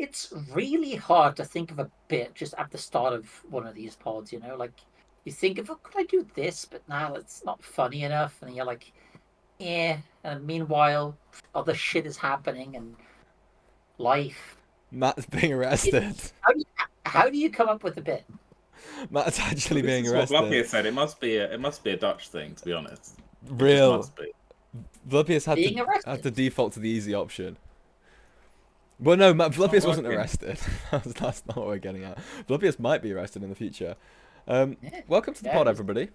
it's really hard to think of a bit just at the start of one of these pods, you know? Like, you think of, oh, could I do this? But now it's not funny enough. And you're like, yeah. And meanwhile, other shit is happening and life. Matt's being arrested. How do you come up with a bit? Matt's actually This being is what arrested. Bluppier said. It must be a Dutch thing, to be honest. It just Real. must be. Bluppius Being had arrested. to default to the easy option. Well, no, Bluppius wasn't working. arrested. That's not what we're getting at. Bluppius might be arrested in the future. Yeah. Welcome to the pod, everybody.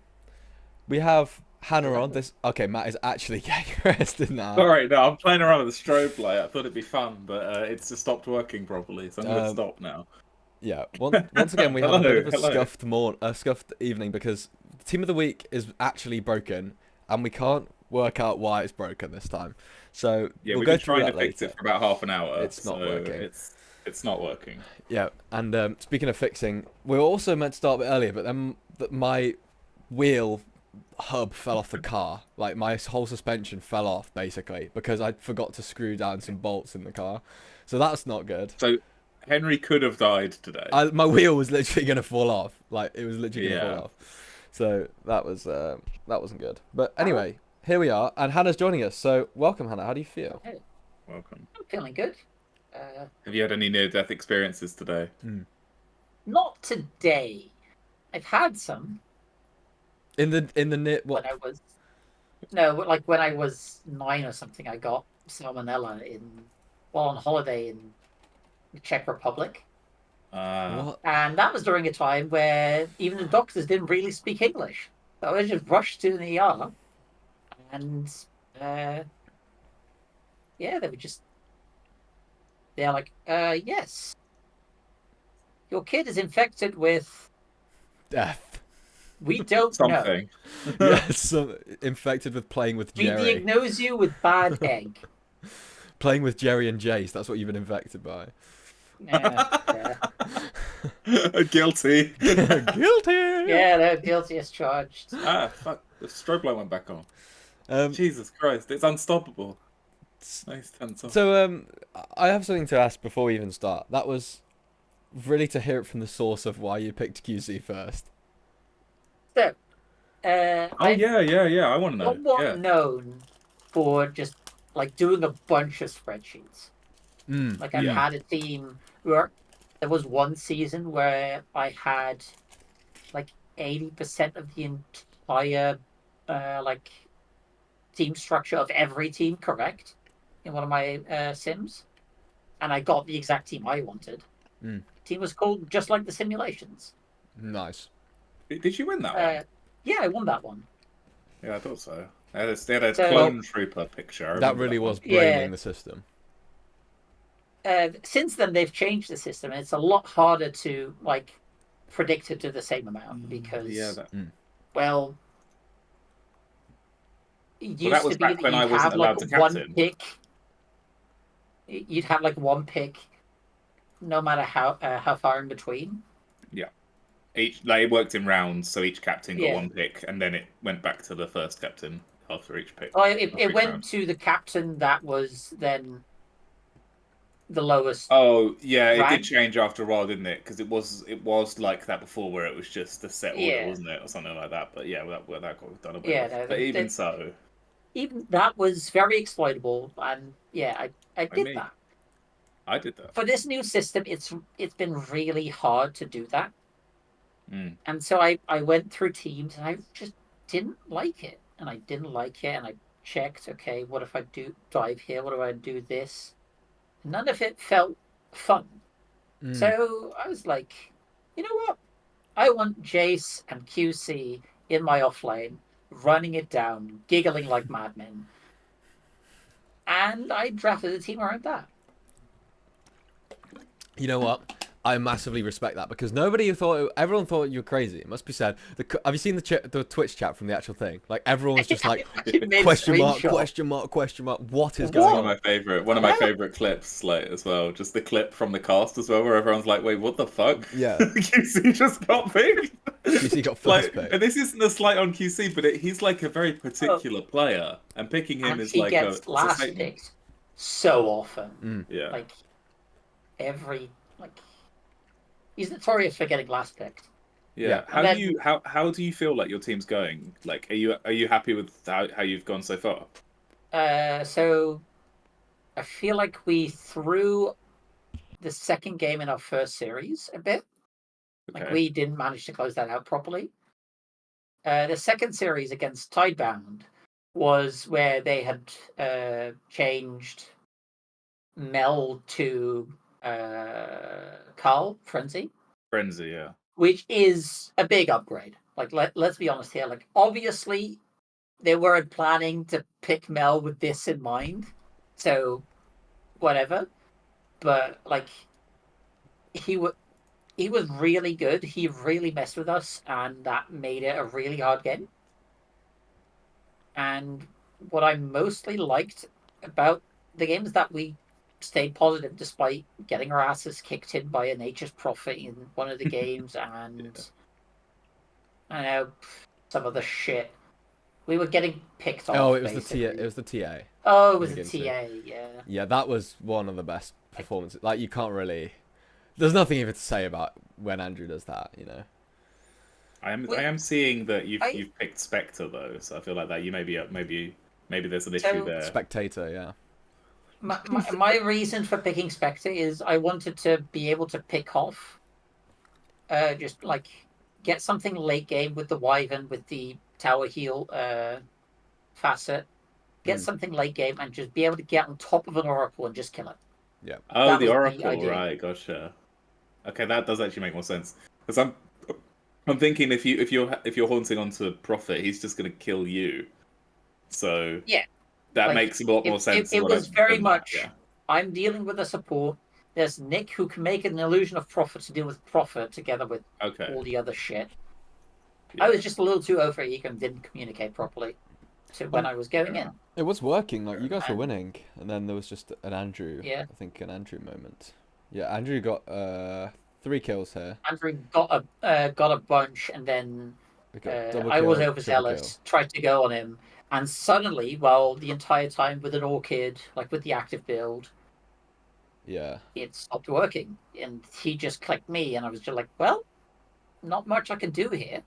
We have Hannah on. Okay, Matt is actually getting arrested now. Alright, no, I'm playing around with the strobe light. I thought it'd be fun, but it's just stopped working properly, so I'm going to stop now. Yeah, once again, we have a bit of a scuffed evening because the team of the week is actually broken, and we can't work out why it's broken this time. So yeah, we'll we've go been through trying that to fix later. it for about half an hour. It's not working. It's not working. Yeah, and speaking of fixing, we were also meant to start a bit earlier, but then my wheel hub fell off the car. Like, my whole suspension fell off, basically, because I forgot to screw down some bolts in the car. So that's not good. So Henry could have died today. My wheel was literally going to fall off. Like, it was literally going to fall off. So that wasn't good. But anyway, here we are, and Hannah's joining us. So welcome, Hannah. How do you feel? Hey, Welcome. I'm feeling good. Have you had any near-death experiences today? Not today. I've had some. In the what? When I was 9 or something, I got salmonella on holiday in the Czech Republic. What? And that was during a time where even the doctors didn't really speak English. So I was just rushed to the ER. And, they're like, yes. Your kid is infected with... Death. We don't Something. know. Yes, infected with playing with We Jerry. diagnose you with bad egg. Playing with Jerry and Jace, that's what you've been infected by. Yeah. Guilty. Guilty! Yeah, they're guilty as charged. Fuck. The strobe light went back on. Jesus Christ, it's unstoppable. Nice tense off. So, I have something to ask before we even start. That was really to hear it from the source of why you picked QC first. So, yeah, I want to know. Somewhat known for just like doing a bunch of spreadsheets. Like I've had a team where there was one season where I had like 80% of the entire like team structure of every team correct in one of my sims, and I got the exact team I wanted. The team was called Just Like the Simulations. Nice. Did you win that one? Yeah, I won that one. Yeah, I thought so. They had a clone trooper picture. That really was braining the system. Since then, they've changed the system, and it's a lot harder to like predict it to the same amount because, well, it used that was to be back that when you'd I wasn't have allowed like to one captain. pick. You'd have like one pick, no matter how far in between. Yeah, it worked in rounds, so each captain got Yeah. one pick, and then it went back to the first captain after each pick. Oh, it went to the captain that was then the lowest. Oh yeah, it rank. did change after a while, didn't it? Because it was like that before, where it was just a set order, wasn't it, or something like that? But yeah, that got done away. Yeah, with. no, But even so, even that was very exploitable, and yeah, I did that. I did that. For this new system, it's been really hard to do that. And so I went through teams, and I just didn't like it, and I checked, okay, what if I do dive here? What if I do this? None of it felt fun. So I was like, you know what? I want Jace and QC in my offlane, running it down, giggling like madmen. And I drafted a team around that. You know what? I massively respect that because everyone thought you were crazy. It must be said. Have you seen the Twitch chat from the actual thing? Like everyone was just like question mark. What is going on? One of my favorite clips, like as well. Just the clip from the cast as well, where everyone's like, "Wait, what the fuck?" Yeah. QC just got picked. QC got first pick. And this isn't a slight on QC, but he's like a very particular player, and picking him is like he gets last picked so often. Yeah. Like every he's notorious for getting last picked. Yeah. How do you feel like your team's going? Like, are you happy with how you've gone so far? So I feel like we threw the second game in our first series a bit. Okay. Like we didn't manage to close that out properly. The second series against Tidebound was where they had changed Mel to Carl Frenzy. Frenzy, yeah. Which is a big upgrade. Like let's be honest here. Like obviously they weren't planning to pick Mel with this in mind, so whatever. But like he was really good. He really messed with us, and that made it a really hard game. And what I mostly liked about the game is that we stayed positive despite getting our asses kicked in by a Nature's Prophet in one of the games, and I know some of the shit. We were getting picked off. Oh, it was basically. it was the TA. Oh, it was a TA. Yeah. Yeah, that was one of the best performances. Like you can't really. There's nothing even to say about when Andrew does that. You know. I am seeing that you've picked Spectre though, so I feel like that you maybe there's an issue there. Spectator, yeah. My reason for picking Spectre is I wanted to be able to pick off, just like get something late game with the Wyvern with the tower heal facet, get something late game and just be able to get on top of an Oracle and just kill it. Yeah. Oh, the Oracle, right? Gotcha. Okay, that does actually make more sense because I'm thinking if you're haunting onto Prophet, he's just going to kill you. So yeah, that makes a lot more sense. It was very much. Yeah. I'm dealing with a support. There's Nick who can make an illusion of Prophet to deal with Prophet together with all the other shit. Yeah. I was just a little too overeager and didn't communicate properly to when I was going in. It was working. Like you guys were winning, and then there was just an Andrew. Yeah. I think an Andrew moment. Yeah, Andrew got 3 kills here. Andrew got a bunch, and then I was overzealous, tried to go on him, and suddenly, well, the entire time with an Orchid, like with the active build, it stopped working, and he just clicked me, and I was just like, well, not much I can do here.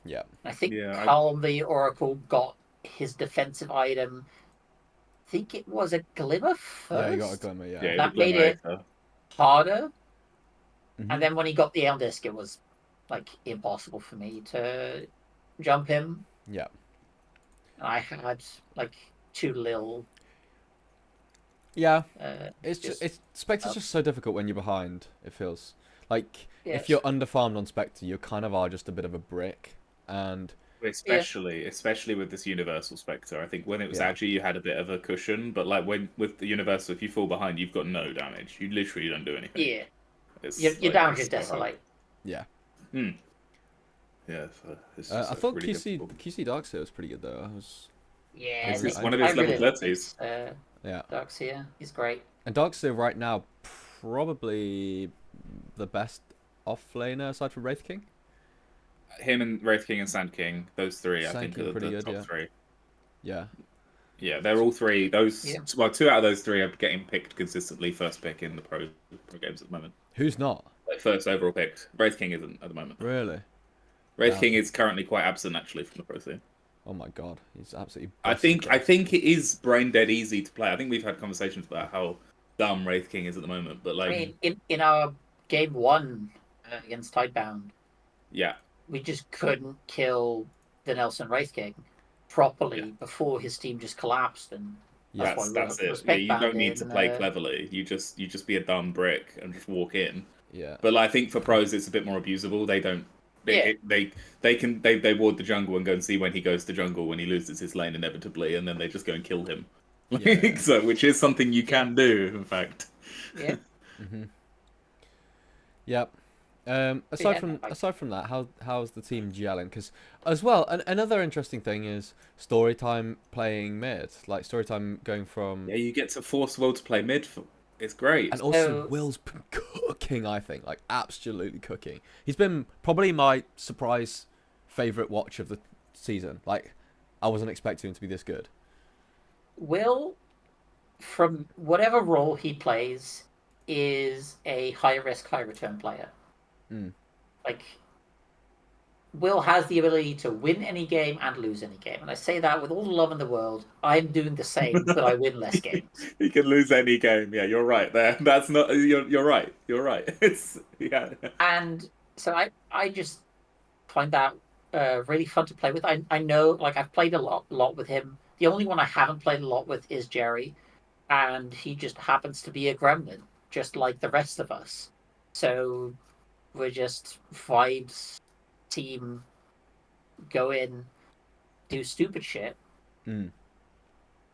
Yeah. I think Calm the Oracle got his defensive item. I think it was a Glimmer first. Yeah, he got a Glimmer, yeah. That made it harder. And then when he got the Eldisk, it was like impossible for me to jump him. Yeah. And I had like too little. Yeah. Spectre's just so difficult when you're behind, it feels. Like if you're underfarmed on Spectre, you kind of are just a bit of a brick. And especially with this Universal Spectre, I think when it was Agi, you had a bit of a cushion, but like with the Universal, if you fall behind, you've got no damage. You literally don't do anything. Yeah. Your damage is Desolate. Yeah. Yeah. I thought really QC Darkseer was pretty good though. It's one of his level 30s. Yeah. Darkseer, he's great. And Darkseer right now probably the best off-laner aside from Wraith King. Him and Wraith King and Sand King, those three, I think, are the top 3. Yeah. Yeah, they're all 3. Well, 2 out of those 3 are getting picked consistently first pick in the pro games at the moment. Who's not? Like first overall picked. Wraith King isn't at the moment. Really? Wraith King is currently quite absent actually from the pro scene. Oh my god, he's absolutely. I think it is brain dead easy to play. I think we've had conversations about how dumb Wraith King is at the moment, but like I mean, in our game 1 against Tidebound, we just couldn't kill the Nelson Wraith King properly before his team just collapsed, and that's it. Yeah, you don't need to play cleverly. You just be a dumb brick and just walk in. Yeah. But like, I think for pros, it's a bit more abusable. They don't. They ward the jungle and go and see when he goes to jungle when he loses his lane inevitably, and then they just go and kill him. Yeah. So, which is something you can do, in fact. Yeah. Yep. Aside from that, how's the team gelling? Because as well, another interesting thing is Storytime playing mid, like Storytime going from you get to force Will to play mid. It's great, and also Will's been cooking. I think like absolutely cooking. He's been probably my surprise favorite watch of the season. Like I wasn't expecting him to be this good. Will, from whatever role he plays, is a high risk, high return player. Like, Will has the ability to win any game and lose any game, and I say that with all the love in the world. I'm doing the same, but I win less games. He can lose any game. Yeah, you're right there. That's not. You're right. You're right. It's yeah. And so I just find that really fun to play with. I know, like, I've played a lot with him. The only one I haven't played a lot with is Jerry, and he just happens to be a gremlin, just like the rest of us. So we're just vibes team, go in, do stupid shit, What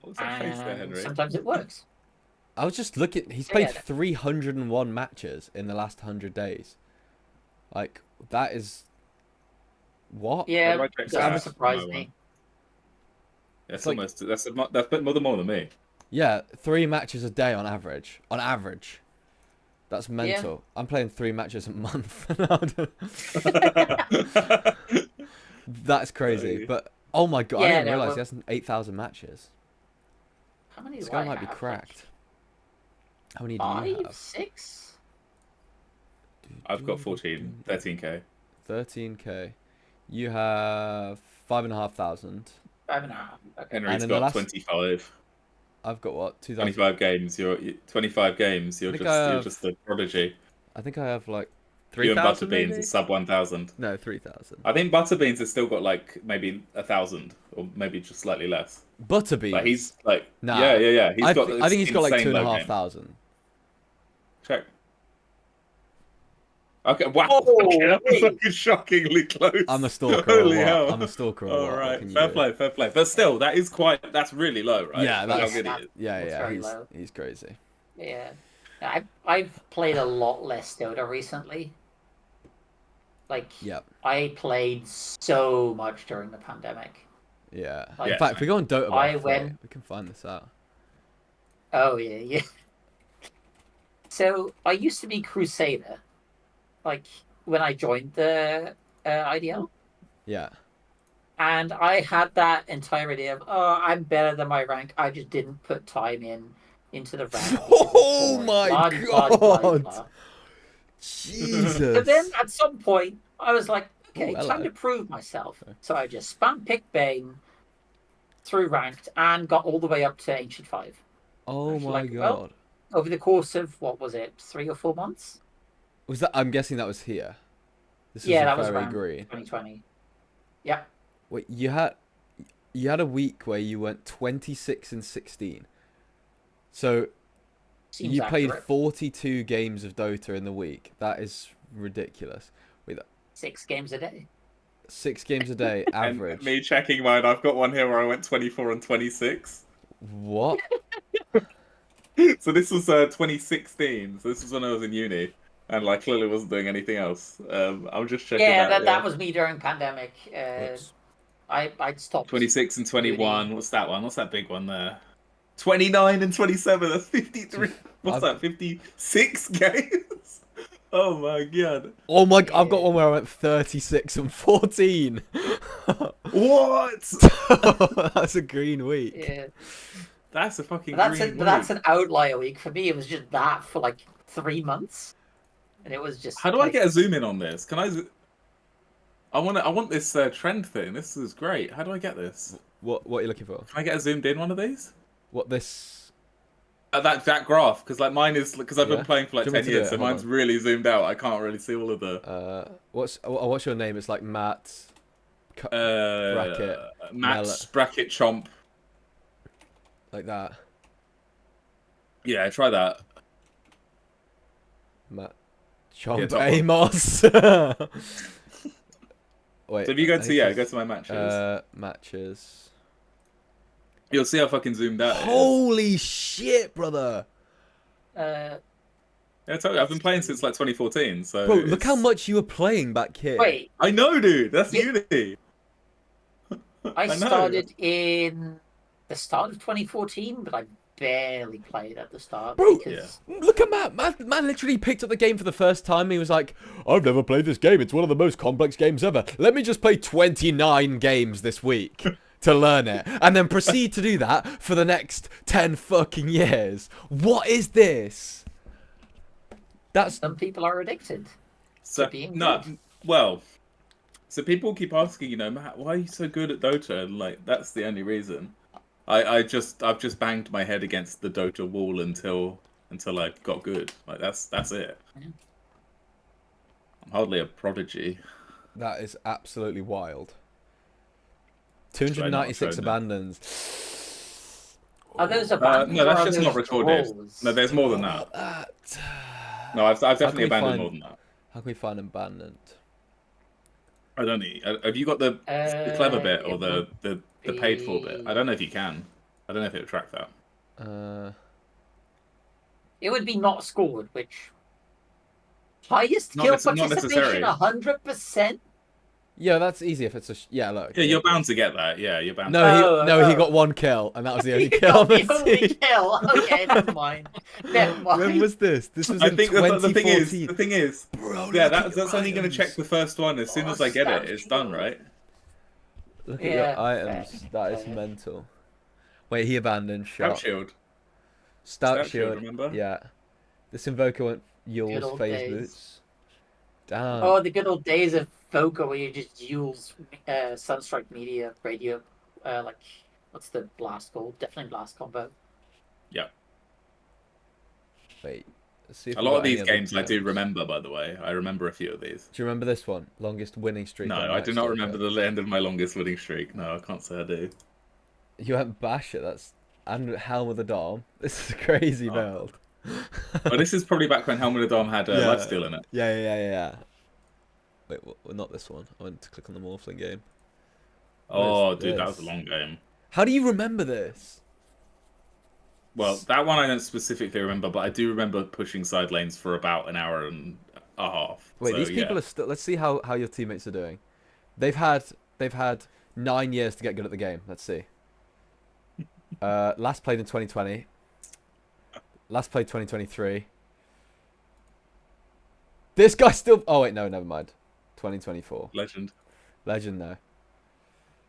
was that face there, and Henry? sometimes it works. I was just looking. He's played 301 matches in the last 100 days. Like, that is what? Yeah, How do I check that that? surprised me. That's like- almost that's more than me. Yeah, 3 matches a day on average. On average. That's mental. I'm playing 3 matches a month. That's crazy. But oh my god, I didn't realize he has 8,000 matches. How many This do guy I might be have? cracked. How many Like, do you 5, have? 6? I've got 14, 13k. 13k. You have 5,500. 5.5. Okay. Henry's got 25. I've got what? 2,000. 25 games. You're 25 games. You're just a prodigy. I think I have like You and 3,000 Butterbeans maybe? are sub 1,000. No, 3,000. I think Butterbeans has still got like maybe 1,000 or maybe just slightly less. Butterbeans. But he's like, Nah. yeah. I think he's got like 2,500. Check. Okay, wow. Oh, Okay, that was wait. fucking shockingly close. I'm a stalker. Holy or what? hell. I'm a stalker. Or All what? What right, can you fair do? play. But still, that's really low, right? Yeah, For how that's good he is. yeah. very low. He's crazy. Yeah. I've played a lot less Dota recently. Like, Yep. I played so much during the pandemic. Yeah. Like, In fact, if we go on Dota, went- we can find this out. Oh, yeah. So, I used to be Crusader, like, when I joined the IDL. Yeah. And I had that entire idea of, oh, I'm better than my rank. I just didn't put time into the rank. Oh my god! Jesus. So then at some point, I was like, okay, hello. time to prove myself. So I just spam pick Bane through ranked and got all the way up to Ancient 5. Oh my like, god. well, over the course of, what was it, 3 or 4 months? Was that? I'm guessing that was here. This is Yeah, a that was fairy around green. 2020. Yep. Wait, you had a week where you went 26 and 16. So Seems you played accurate. 42 games of Dota in the week. That is ridiculous. Wait, 6 games a day. 6 games a day average. And me checking mine, I've got one here where I went 24 and 26. What? So this was 2016. So this was when I was in uni, and like clearly wasn't doing anything else. I'm just checking. Yeah, that was me during pandemic. Whoops. I'd stopped. 26 and 21. uni. What's that one? What's that big one there? 29 and 27. That's 53. What's that? 56 games. Oh my god. Oh my! I've got one where I went 36 and 14. What? That's a green week. Yeah. That's a fucking. That's green that's week. an outlier week for me. It was just that for like 3 months, and it was just. How do I get a zoom in on this? Can I? I want this trend thing. This is great. How do I get this? What are you looking for? Can I get a zoomed in one of these? What this? That graph, because like mine is because I've Yeah. been playing for like Do you want 10 me to do years, it? so Hold mine's on. really zoomed out. I can't really see all of the. What's your name? It's like Matt. Bracket. Matt's bracket chomp. Like that. Yeah, try that. Matt. Chomp top Amos. Wait. So if you go I to think go to my matches, matches. you'll see how fucking zoomed out. Holy shit, brother! Uh, Yeah, I told you, I've been playing since like 2014. So Bro, look how much you were playing back here. wait, I know, dude. That's Yeah. Unity. I know. started in the start of 2014, but I barely played at the start. Bro, because Look at Matt. Man literally picked up the game for the first time. He was like, I've never played this game. It's one of the most complex games ever. Let me just play 29 games this week to learn it. And then proceed to do that for the next 10 fucking years. What is this? Some people are addicted to So being no, good. well, so people keep asking, Matt, why are you so good at Dota? And like, that's the only reason. I've just banged my head against the Dota wall until I got good. Like that's it. Yeah. I'm hardly a prodigy. That is absolutely wild. Should I not have 296 shown them? abandons. Are those abandons No, or that's are just those not recorded. draws? No, there's more than that. No, I've definitely abandoned more than that. How can we find abandoned? I don't know. Have you got the clever bit or It would the paid for bit? I be. don't know if you can. I don't know if it'll track that. It would be not scored, which highest kill Not participation, necessary. 100%. Yeah, that's easy if it's a yeah. Look. Yeah, you're bound to get that. Yeah, you're bound. No, he got 1 kill, and that was the only He kill got on the the only team. kill. Okay, never mind. Never mind. When was this? This was I in think 2014. the thing is, Bro, yeah, that's only going to check the first one. As soon as I get it, it's done, right? Look at Yeah, your items. That is mental. Wait, he abandoned Scout shot. shield. Stout shield. Remember? Yeah. This invoker went Good Yule's old phase days. boots. Damn. Oh, the good old days of Voca where you just use Sunstrike Media radio, like, what's the blast called? Definitely blast combo. Yeah. Wait. Let's see if A we lot got of these any other games I do terms. remember, by the way. I remember a few of these. Do you remember this one? Longest winning streak. No, I do not remember the end of my longest winning streak. No, I can't say I do. You went Basher, that's... And Helm of the Dom. This is a crazy build. Well, this is probably back when Helm of the Dom had lifesteal in it. Yeah. Wait, well, not this one. I went to click on the Morphling game. Oh, dude, that was a long game. How do you remember this? Well, that one I don't specifically remember, but I do remember pushing side lanes for about an hour and a half. Wait, so, these people are still... Let's see how your teammates are doing. They've had 9 years to get good at the game. Let's see. Last played in 2020. Last played 2023. This guy still... Oh, wait, no, never mind. 2024. Legend. Legend, though.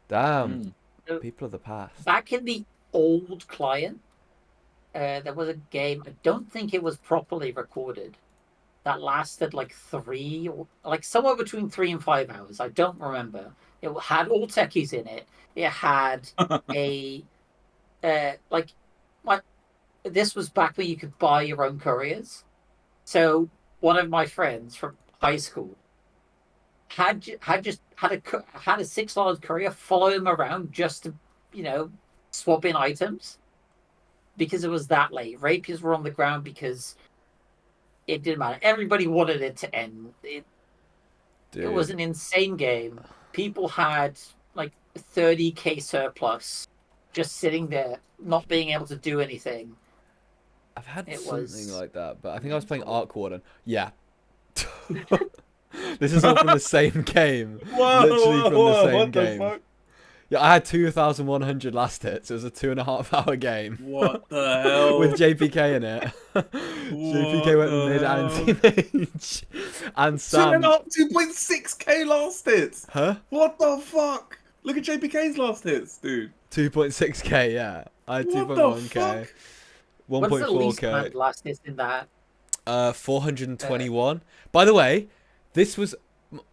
Damn. People of the past. Back in the old client, there was a game, I don't think it was properly recorded, that lasted like 3 or like somewhere between 3 and 5 hours. I don't remember. It had all techies in it. It had a this was back when you could buy your own couriers. So one of my friends from high school had a 6 large courier follow him around just to swap in items because it was that late. Rapiers were on the ground because it didn't matter. Everybody wanted it to end. It was an insane game. People had like 30k surplus just sitting there, not being able to do anything. I've had something like that, but I think I was playing Arc Warden. Yeah. This is all from the same game. Literally from the same game. Fuck? Yeah, I had 2,100 last hits. It was a 2.5-hour game. What the hell? With JPK in it. JPK went mid and teenage. And Sam. 2.6k last hits. Huh? What the fuck? Look at JPK's last hits, dude. 2.6k, yeah. I had 2.1k. 1.4k. What's the least amount of last hits in that? 421. By the way, this was...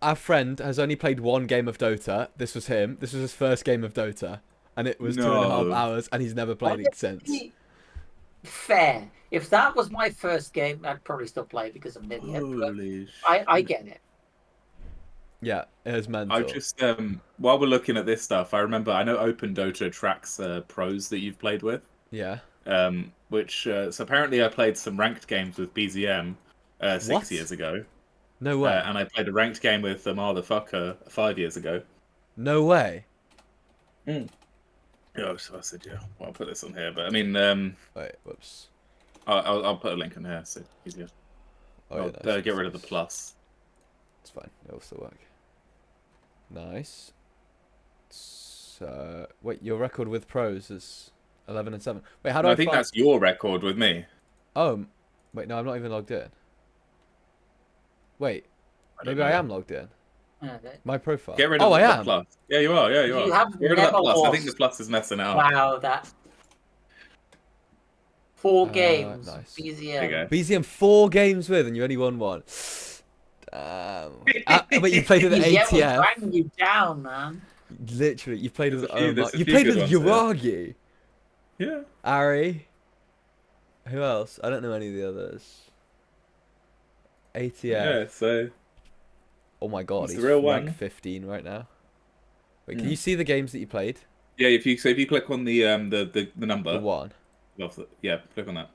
Our friend has only played 1 game of Dota. This was him. This was his first game of Dota. And it was 2.5 hours, and he's never played it since. Fair. If that was my first game, I'd probably still play because I'm an idiot. I get it. Yeah, it was mental. I just, while we're looking at this stuff, I know Open Dota tracks pros that you've played with. Yeah. So apparently I played some ranked games with BZM 6 years ago. No way. And I played a ranked game with Motherfucker 5 years ago. No way. Yeah, so I said, yeah, well, I'll put this on here. But I mean, wait, whoops. I'll put a link in here, so easier. Get rid of the plus. It's fine. It'll still work. Nice. So, wait, your record with pros is 11 and 7. Wait, how do I think that's your record with me. Oh, wait, no, I'm not even logged in. Wait, maybe I am logged in. My profile. Get rid of the plus. Yeah, you are. Yeah, you are. Have Get rid of that plus. Lost. I think the plus is messing it up. Wow, that. 4 games. Nice. There you BZM. go. BZM 4 games with, and you only won 1. But you played with BZM was ATF. dragging you down, man. Literally, you played with there's a you few played good with ones there. Uragi. Yeah. Ari. Who else? I don't know any of the others. ATF. Yeah. So. Oh my god, It's he's the real rank one. 15 right now. Wait, can you see the games that you played? Yeah. If you click on the number. The 1. Yeah. Click on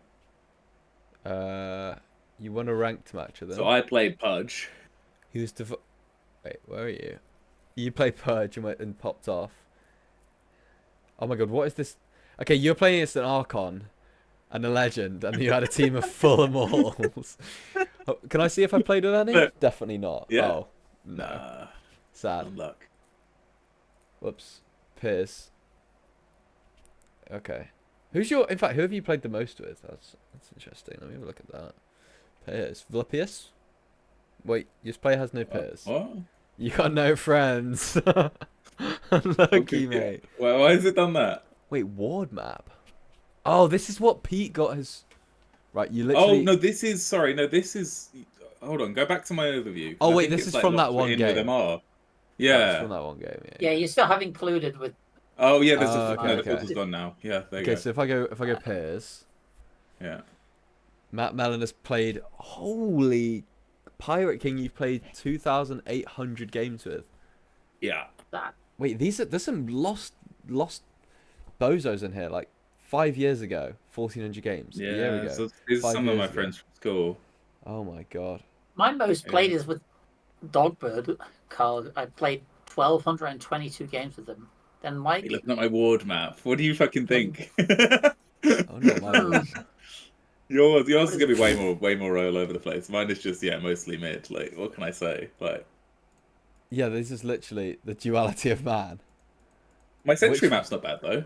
that. You won a ranked match with them. So I played Pudge. Who's the? Wait, where are you? You played Purge and popped off. Oh my god, what is this? Okay, you're playing against an Archon and a Legend, and you had a team of full Immortals. Oh, can I see if I played with any? Look. Definitely not. Yeah. Oh, no. Sad. Unluck. Whoops. Pierce. Okay. In fact, who have you played the most with? That's interesting. Let me have a look at that. Pierce. Vlapius? Wait, your player has no peers. What? You got no friends. Unlucky, mate. Well, why has it done that? Wait, ward map. Oh, this is what Pete got his. Right, you literally. Oh no, this is sorry. No, this is. Hold on, go back to my overview. Oh I wait, think this it's, is from that one in game. With MR. Oh, Yeah. it's from that one game. Yeah, you still have included with. Oh yeah, there's okay, the filter's gone now. Yeah, there you Okay, go. so if I go pairs, Yeah. Matt Mellon has played. Holy, Pirate King! You've played 2,800 games with. Yeah. That. Wait, there's some lost bozos in here. Like 5 years ago, 1,400 games. Yeah. A year ago. So these are some of my friends from school. Oh my god. My most played is with Dogbird, Carl. I played 1,222 games with them. Then Mike. Hey, looking at my ward map. What do you fucking think? Oh no, my Yours is gonna be way more all over the place. Mine is just mostly mid. Like, what can I say? Like, yeah, this is literally the duality of man. my Sentry map's not bad though.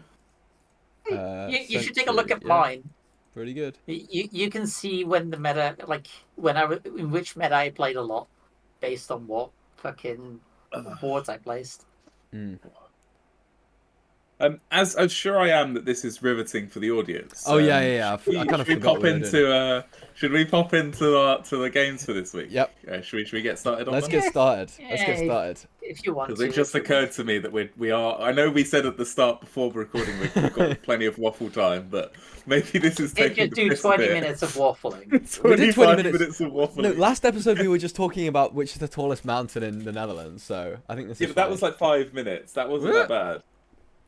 You should take a look at yeah. mine. Pretty good. You can see when the meta, like in which meta I played a lot, based on what fucking boards I placed. Mm. As sure I am that this is riveting for the audience. Oh yeah. I kind of forgot. Should we pop into the games for this week? Yep. Should we get started on Let's them? get started. Let's get started. If you want to. Because it just occurred to me that we are. I know we said at the start before recording we've got plenty of waffle time, but maybe this is taking do 20 minutes of waffling. We did 20 minutes of waffling. No, last episode we were just talking about which is the tallest mountain in the Netherlands, so I think this is but that was like 5 minutes. That wasn't that bad.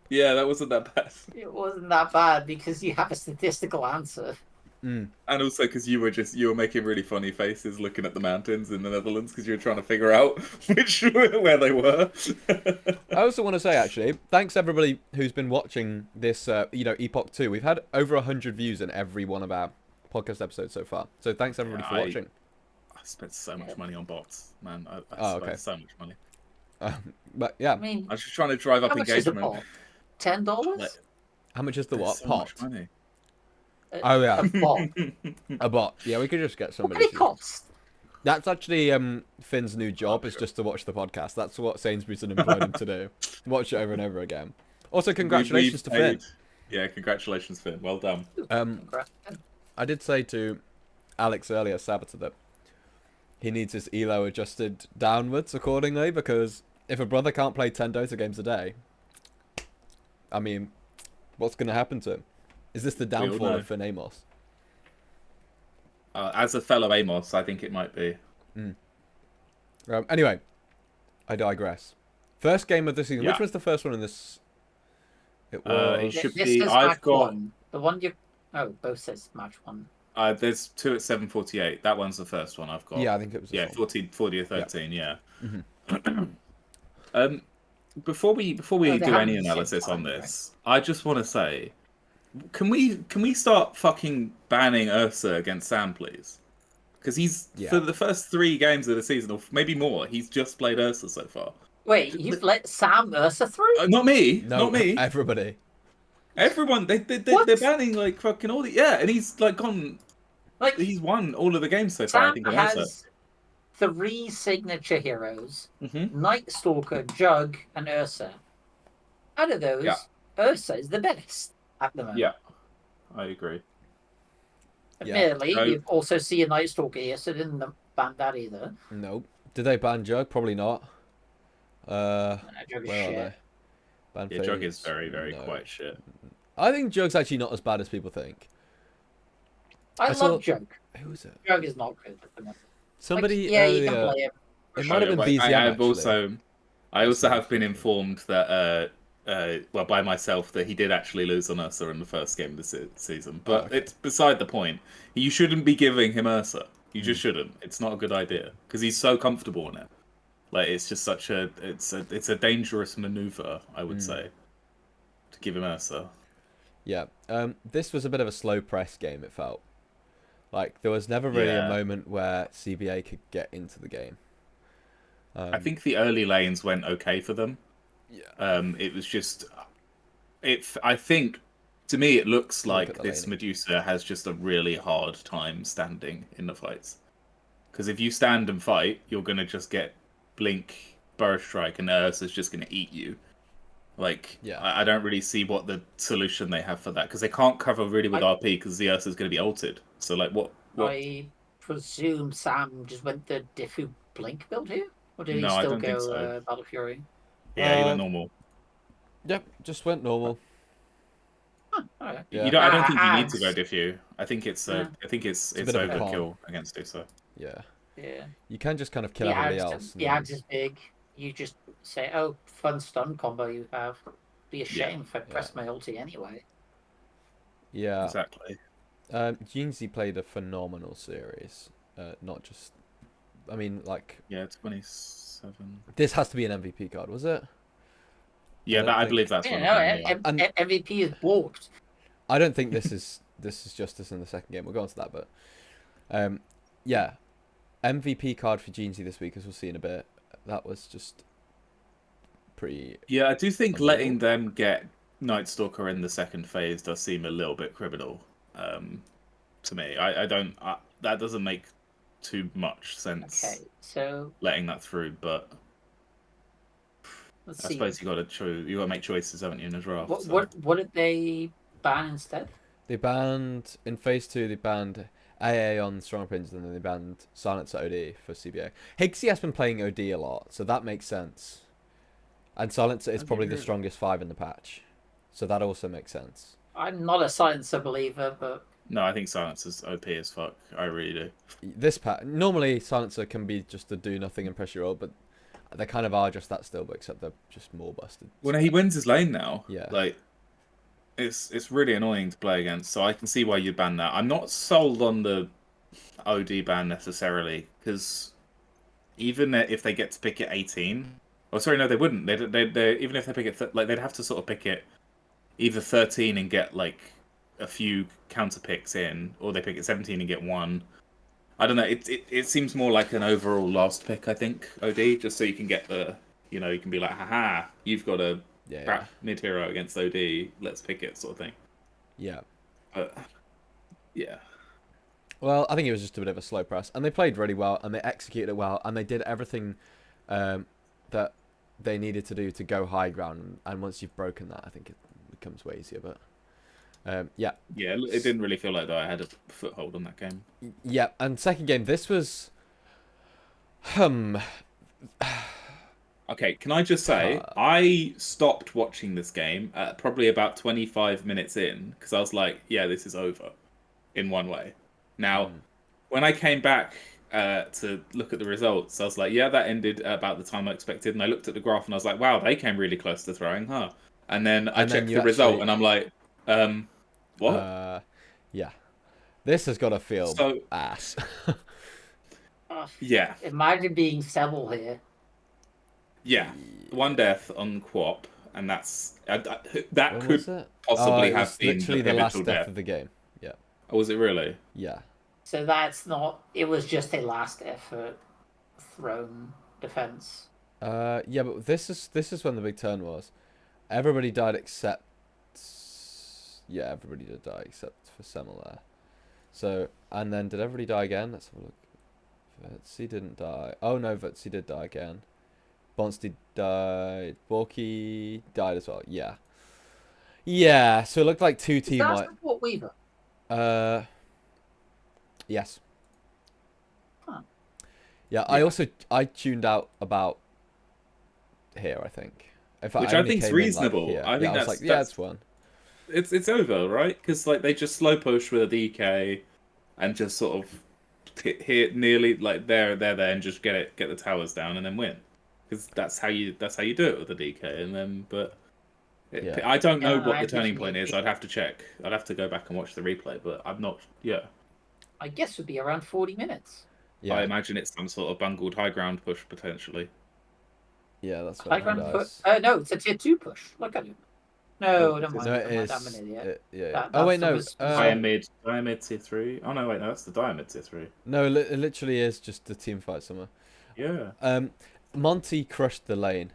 Yeah, that wasn't that bad. It wasn't that bad because you have a statistical answer. Mm. And also because you were making really funny faces looking at the mountains in the Netherlands because you were trying to figure out where they were. I also want to say, actually, thanks everybody who's been watching this, Epoch 2. We've had over 100 views in every one of our podcast episodes so far. So thanks everybody for watching. I spent so much money on bots, man. I spent so much money. But yeah, I mean, I was just trying to drive up engagement. $10? How much is the what? So Pot? much money. Oh yeah, A bot. a bot. Yeah, we could just get What somebody. did it cost? That's actually Finn's new job is just to watch the podcast. That's what Sainsbury's and employed him to do. Watch it over and over again. Also, congratulations to Finn. Yeah, congratulations, Finn. Well done. I did say to Alex earlier, Sabater, that he needs his elo adjusted downwards accordingly, because if a brother can't play 10 Dota games a day, I mean, what's going to happen to him? Is this the downfall of Finn Amos? As a fellow Amos, I think it might be. Anyway, I digress. First game of the season. Yeah. Which was the first one in this? It was. It should This be. is I've match got. one. The one you. Oh, both says match one. There's 2 at 7:48. That one's the first one I've got. Yeah, I think it was. Yeah, 40 or 13. Yeah. Before we they do haven't any seen analysis time, on this, I just want to say, can we start fucking banning Ursa against Sam, please? Because he's for the first 3 games of the season, or maybe more, he's just played Ursa so far. Wait, you've let Sam Ursa through? Not me. No, not me. Everybody. Everyone. They're banning like fucking all the and he's like gone. Like He's won all of the games so far. Sam I think on Ursa. has 3 signature heroes: Mm-hmm. Night Stalker, Jug, and Ursa. Out of those, Ursa is the best at the moment. Yeah, I agree. Admittedly, So you also see a Night Stalker here, so didn't ban that either. Nope. Did they ban Jug? Probably not. Jug is Where are they? shit. Ban yeah, Jug is Fates? very, very No. quite shit. I think Jug's actually not as bad as people think. I saw love Jug. Who was it? Jug is not good at the moment. Somebody Yeah, you can earlier. play him. It might have been But BZM I've actually. I also Sorry, have been sorry. informed that well, by myself, that he did actually lose on Ursa in the first game of the season. Oh, But okay. it's beside the point. You shouldn't be giving him Ursa. You just shouldn't. It's not a good idea because he's so comfortable in it. Like it's just such a it's a dangerous maneuver, I would say, to give him Ursa. Yeah. This was a bit of a slow press game. It felt like there was never really a Yeah. moment where CBA could get into the game. I think the early lanes went okay for them. Yeah. It was just I think to me it looks Look at like the this laning. Medusa has just a really hard time standing in the fights. Because if you stand and fight, you're gonna just get Blink, Burst Strike, and Ursa's just gonna eat you. Like Yeah. I don't really see what the solution they have for that because they can't cover really with RP because the Ursa's gonna be ulted. So like what? I presume Sam just went the Diffu Blink build here? Or did he No, I still don't think go so. Battle Fury? Yeah, he went normal. Yep. Just went normal. Huh, alright. Yeah. You don't. I don't think you need to go Ags. diffuse. I think it's Yeah. I think it's a bit of a con. overkill against Uso. Yeah. Yeah. You can just kind of kill everybody else. The Ags is big. You just say, oh, fun stun combo you have. Be a shame if I press my ulti anyway. Yeah. Exactly. Jeansy played a phenomenal series. Not just. I mean, like. Yeah, 27. This has to be an MVP card, was it? Yeah, I believe that's one of them. Yeah. And MVP is balked. I don't think this is justice in the second game. We'll go on to that, but yeah, MVP card for Jeansy this week, as we'll see in a bit. That was just pretty. Yeah, I do think letting them get Night Stalker in the second phase does seem a little bit criminal to me. I don't. That doesn't make too much sense. Okay, so letting that through, but let's I see. suppose you got to choose. You got to make choices, haven't you, in a draft? What did they ban instead? They banned in phase 2. They banned AA on Strong Opinions, and then they banned Silencer OD for CBA. Higgsy has been playing OD a lot, so that makes sense. And Silencer is probably the strongest 5 in the patch, so that also makes sense. I'm not a Silencer believer, but no, I think Silencer's OP as fuck. I really do. This patch normally Silencer can be just a do nothing and pressure roll, but they kind of are just that still, but except they're just more busted. Well, he wins his lane now. Yeah, like it's really annoying to play against. So I can see why you ban that. I'm not sold on the OD ban necessarily because even if they get to pick it 18, oh sorry, no, they wouldn't. They even if they pick it like they'd have to sort of pick it either 13 and get like a few counter picks in, or they pick it 17 and get one. I don't know. It seems more like an overall last pick. I think OD just so you can get the you can be like, haha, you've got a crap mid hero against OD. Let's pick it, sort of thing. Yeah. Yeah. Well, I think it was just a bit of a slow press, and they played really well, and they executed it well, and they did everything that they needed to do to go high ground. And once you've broken that, I think it becomes way easier. But yeah. Yeah, it didn't really feel like that I had a foothold on that game. Yeah, and second game, this was. Okay, can I just say, I stopped watching this game at probably about 25 minutes in, because I was like, yeah, this is over, in one way. Now, when I came back to look at the results, I was like, yeah, that ended about the time I expected, and I looked at the graph, and I was like, wow, they came really close to throwing, huh? And then I checked the result, and I'm like, what? Yeah. This has got to feel ass. Yeah. Imagine being Sebel here. Yeah, one death on Quap, and that's that When could possibly have been literally the last pivotal death of the game. Yeah. Oh, was it really? Yeah. So that's not. It was just a last effort throne defense. Yeah, but this is when the big turn was. Everybody died except. Yeah, everybody did die except for Semel there. So, and then did everybody die again? Let's have a look. Vetsy didn't die. Oh no, Vetsy did die again. Bonsty died. Borky died as well. Yeah. Yeah, so it looked like two team Is that Support Weaver? Yes. Huh. Yeah, I tuned out about here, I think. In fact, Which I I only think's came in like reasonable. here. I Yeah, think I was like, yeah, it's one. it's over, right? Because like they just slow push with a DK and just sort of hit nearly like they're there and just get the towers down and then win. Because that's how you do it with a DK. And then Yeah. I don't know Yeah, what I the turning just point need is. I'd have to check. I'd have to go back and watch the replay. But I'm not. Yeah, I guess would be around 40 minutes. I Yeah. imagine it's some sort of bungled high ground push potentially. Yeah, that's High what my ground push. dice. No, it's a tier 2 push. Look at it. Oh, No, it's don't just No, mind. it Don't mind. I'm an is. idiot. Yeah. That Oh wait, no. was Diamid tier 3. Oh no, wait, no, that's the Diamid tier 3. No, it literally is just a team fight somewhere. Yeah. Monty crushed the lane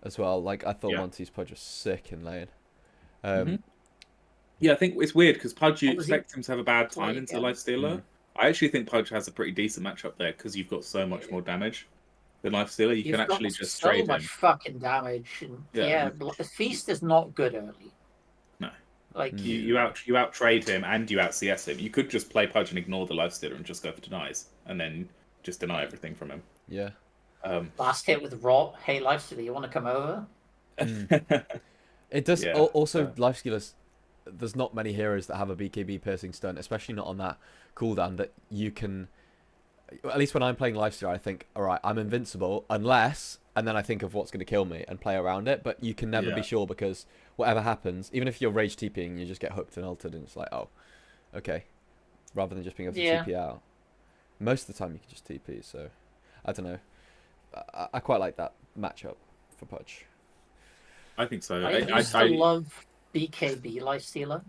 as well. Like I thought Yeah. Monty's Pudge was sick in lane. Yeah, I think it's weird because Pudge, you What was he expect him to have a bad play time into again? Lifestealer. I actually think Pudge has a pretty decent matchup there because you've got so much more damage than Lifestealer. You can You've got actually just so trade much him. fucking damage. And Yeah. Feast is not good early. No. Like You out trade him and you out CS him. You could just play Pudge and ignore the Lifestealer and just go for denies and then just deny everything from him. Yeah. Last hit with Rob. Hey, Lifestealer, you want to come over? It does. Yeah, Also, Lifestealers. There's not many heroes that have a BKB piercing stun, especially not on that cooldown that you can. At least when I'm playing Lifestealer, I think, all right, I'm invincible unless, and then I think of what's going to kill me and play around it. But you can never be sure because whatever happens, even if you're rage TPing, you just get hooked and ulted, and it's like, oh, okay, rather than just being able to TP out. Most of the time, you can just TP. So, I don't know. I quite like that matchup for Pudge. I think so. I used to love BKB Lifestealer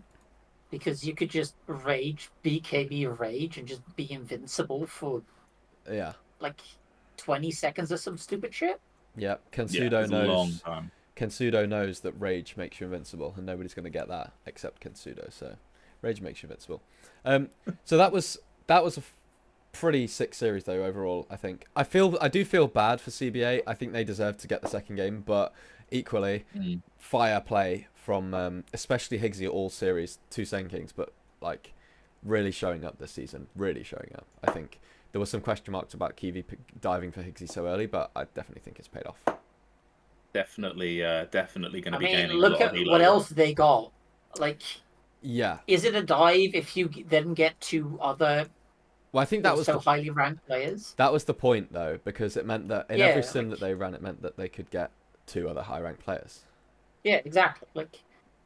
because you could just rage BKB rage and just be invincible for like 20 seconds or some stupid shit. Yeah, Kensudo knows. Long time. Kensudo knows that rage makes you invincible, and nobody's going to get that except Kensudo. So, rage makes you invincible. So that was a pretty sick series though overall. I think I do feel bad for CBA. I think they deserve to get the second game, but equally, fire play from especially Higgsy all series, 2 Sen Kings, but like really showing up this season. Really showing up. I think there were some question marks about Kiwi diving for Higgsy so early, but I definitely think it's paid off. Definitely going to be gaining look a lot at of elo. what else they got. Like, yeah, is it a dive if you then get 2 other? Well, I think that was so highly ranked players. That was the point, though, because it meant that in every sim that they ran, it meant that they could get 2 other high-ranked players. Yeah, exactly. Like,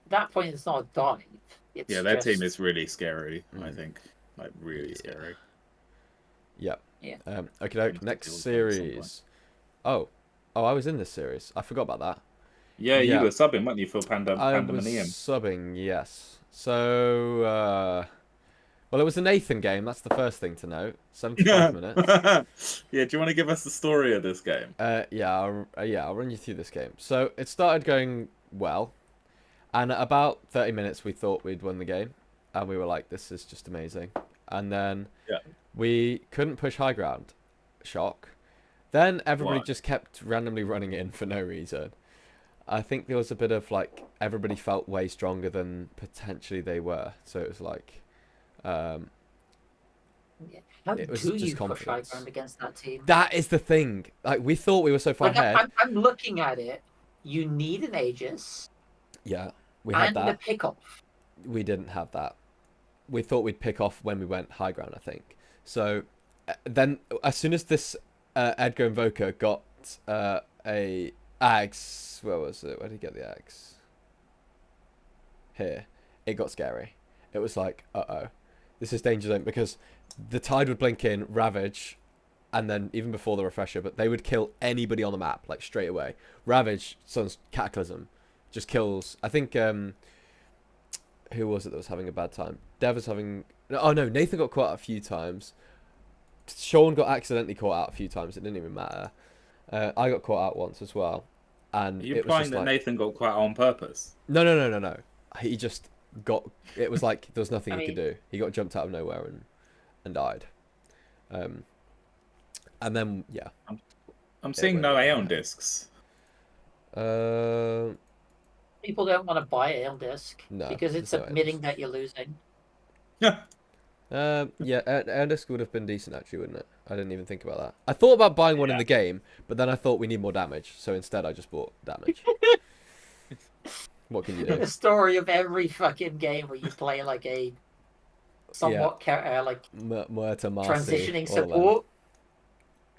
at that point, it's not a dive. It's their team is really scary. I think, like really scary. Yep. Yeah. Okay. Next series. Oh, I was in this series. I forgot about that. Yeah, you were subbing, weren't you, for Pandemonium? I was subbing, yes. So. Well, it was a Nathan game. That's the first thing to note. 75 minutes. Yeah, do you want to give us the story of this game? I'll run you through this game. So it started going well, and at about 30 minutes, we thought we'd won the game, and we were like, "This is just amazing." And then we couldn't push high ground. Shock. Then everybody just kept randomly running in for no reason. I think there was a bit of like everybody felt way stronger than potentially they were. So it was like. How it was do just you confidence. push high ground against that team? That is the thing. Like we thought we were so far ahead. I'm looking at it. You need an Aegis. Yeah, we had that. And a pick off. We didn't have that. We thought we'd pick off when we went high ground, I think. So then, as soon as this Edgar Invoker got a axe, where was it? Where did he get the axe? Here. It got scary. It was like, uh-oh. This is danger zone, because the tide would blink in, Ravage, and then even before the refresher, but they would kill anybody on the map, like straight away. Ravage, Sun's Cataclysm, just kills. I think, who was it that was having a bad time? Dev was having, oh no, Nathan got caught out a few times. Sean got accidentally caught out a few times, it didn't even matter. I got caught out once as well. And are you implying that Nathan got caught out on purpose? No. He just got, it was like there was nothing he could do. He got jumped out of nowhere and died. And then I'm seeing no Aeon discs. People don't want to buy Aeon disc because it's admitting that you're losing. Yeah, air disc would have been decent actually, wouldn't it? I didn't even think about that. I thought about buying one in the game, but then I thought we need more damage, so instead I just bought damage. What can you do? The story of every fucking game where you play like a Yeah, somewhat like Muerta, Marcy, transitioning all of them. support.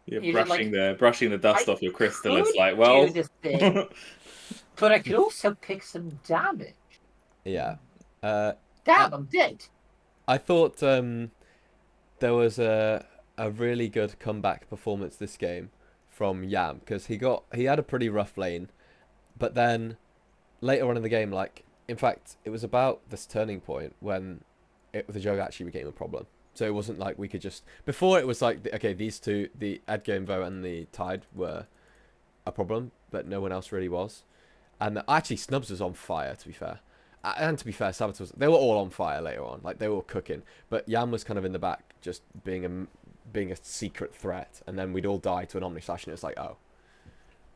You're You're just like, brushing the dust I off your crystal. could It's like, do well, this thing, but I could also pick some damage. Yeah. I, Damn, I'm dead. I thought there was a really good comeback performance this game from Yam because he had a pretty rough lane, but then later on in the game, like in fact, it was about this turning point when the jug actually became a problem. So it wasn't like we could just before it was like okay, these two, the Edgar Invo and the Tide were a problem, but no one else really was. And actually, Snubs was on fire, to be fair. And to be fair, Saboteur they were all on fire later on. Like, they were all cooking. But Yam was kind of in the back, just being a secret threat. And then we'd all die to an Omni Slash, and it's like, oh.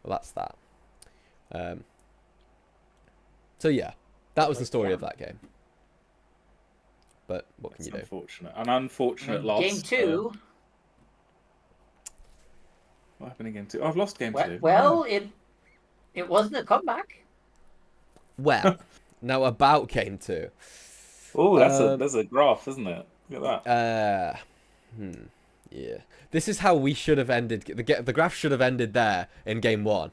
Well, that's that. So, yeah. That was the story of that game. But what can you do? Unfortunate. An unfortunate loss. Game 2. What happened in game 2? Oh, I've lost game 2. Well, it wasn't a comeback. Well, now about game 2. Oh, that's a graph, isn't it? Look at that. Yeah. This is how we should have ended. The graph should have ended there in game 1,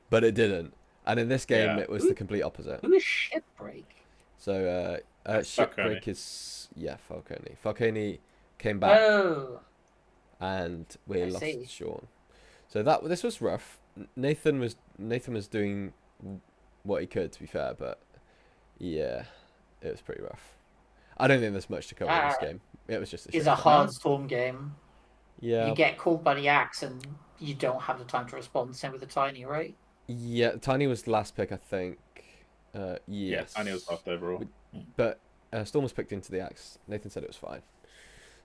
but it didn't. And in this game, it was the complete opposite. Who is Shipbreak? So, Shipbreak is Falcone. Falcone came back, and we lost Sean. So this was rough. Nathan was doing what he could, to be fair, but yeah, it was pretty rough. I don't think there's much to cover in this game. It was just a hard storm game. Yeah. You get caught by the axe and you don't have the time to respond. Same with the Tiny, right? Yeah, Tiny was the last pick, I think. Yes. Yeah, Tiny was last overall. But Storm was picked into the axe. Nathan said it was fine.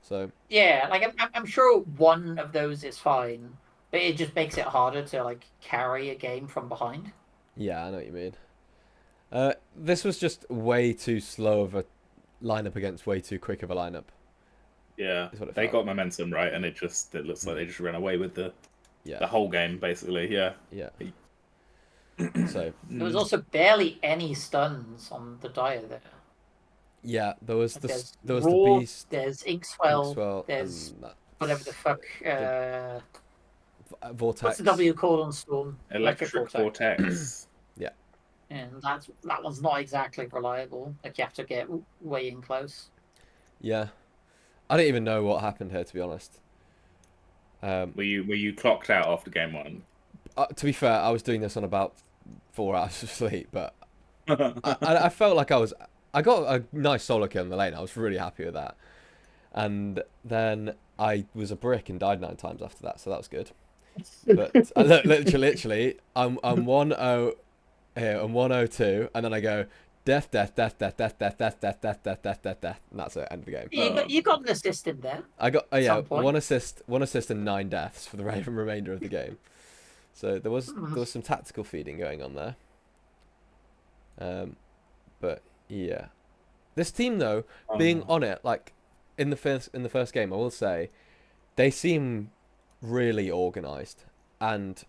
So yeah, like I'm sure one of those is fine, but it just makes it harder to like carry a game from behind. Yeah, I know what you mean. This was just way too slow of a lineup against way too quick of a lineup. Yeah, they got momentum right, and it looks like they just ran away with the whole game basically. Yeah. Yeah. So there was also barely any stuns on the Dire there. Yeah, there was Raw, the Beast. There's Inkswell. There's whatever the fuck. Vortex. What's the W called on Storm? Electric Vortex. Yeah. And that one's not exactly reliable. Like you have to get way in close. Yeah, I don't even know what happened here, to be honest. Were you clocked out after game 1? To be fair, I was doing this on about 4 hours of sleep, but I felt like I got a nice solo kill in the lane. I was really happy with that. And then I was a brick and died 9 times after that, so that was good. But literally, I'm 1-0 here, I'm 1-0-2, and then I go death, and that's it, end of the game. You got an assist in there. I got one assist and 9 deaths for the remainder of the game. So there was some tactical feeding going on there. But yeah, this team though, being on it, like in the first game, I will say, they seem really organised, and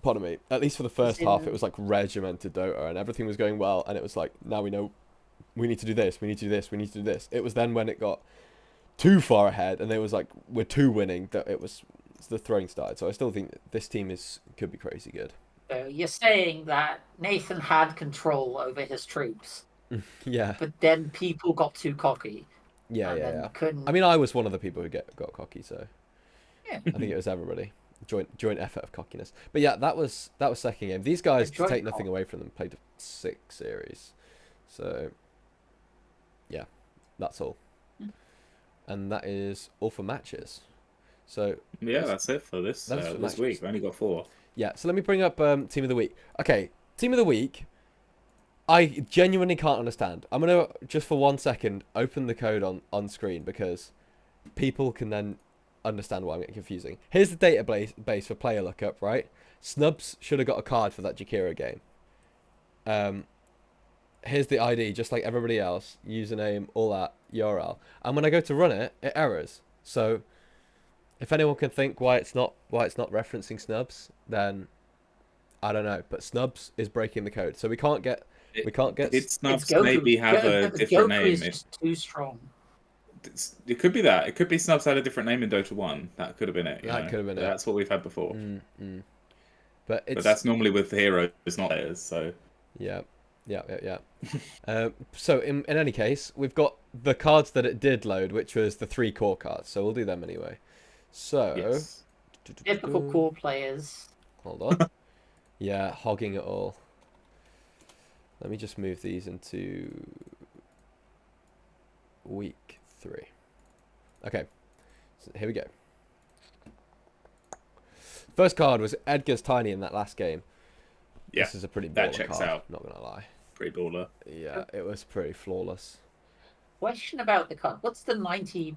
pardon me, at least for the first half, it was like regimented Dota, and everything was going well, and it was like, now we know we need to do this, we need to do this, we need to do this. It was then when it got too far ahead, and it was like we're too winning, that the throwing started. So I still think this team could be crazy good. So you're saying that Nathan had control over his troops. Yeah. But then people got too cocky. Yeah. I mean, I was one of the people who got cocky, so yeah. I think it was everybody. Joint effort of cockiness. But yeah, that was second game. These guys, to take nothing away from them, played a 6 series. So yeah, that's all. And that is all for matches. So yeah, that's it for this week. We only got 4. Yeah, so let me bring up Team of the Week. Okay, Team of the Week, I genuinely can't understand. I'm going to, just for 1 second, open the code on screen because people can then understand why I'm getting confusing. Here's the database for player lookup, right? Snubs should have got a card for that Jakira game. here's the ID, just like everybody else, username, all that, URL. And when I go to run it, it errors. So if anyone can think why it's not referencing snubs, then I don't know. But snubs is breaking the code, so we can't get It snubs Goku. maybe have a different Goku name. is just too strong. It could be that. It could be snubs had a different name in Dota 1. That could have been it. That could have been it. That's what we've had before. But that's normally with the heroes, not players. So yeah. So in any case, we've got the cards that it did load, which was the 3 core cards. So we'll do them anyway. So yes. Typical core players. Hold on. Yeah, hogging it all. Let me just move these into week 3. Okay, so here we go. First card was Edgar's Tiny in that last game. Yeah, this is a pretty baller that checks card, out. not gonna lie. Pretty baller. Yeah, it was pretty flawless. Question about the card. What's the 90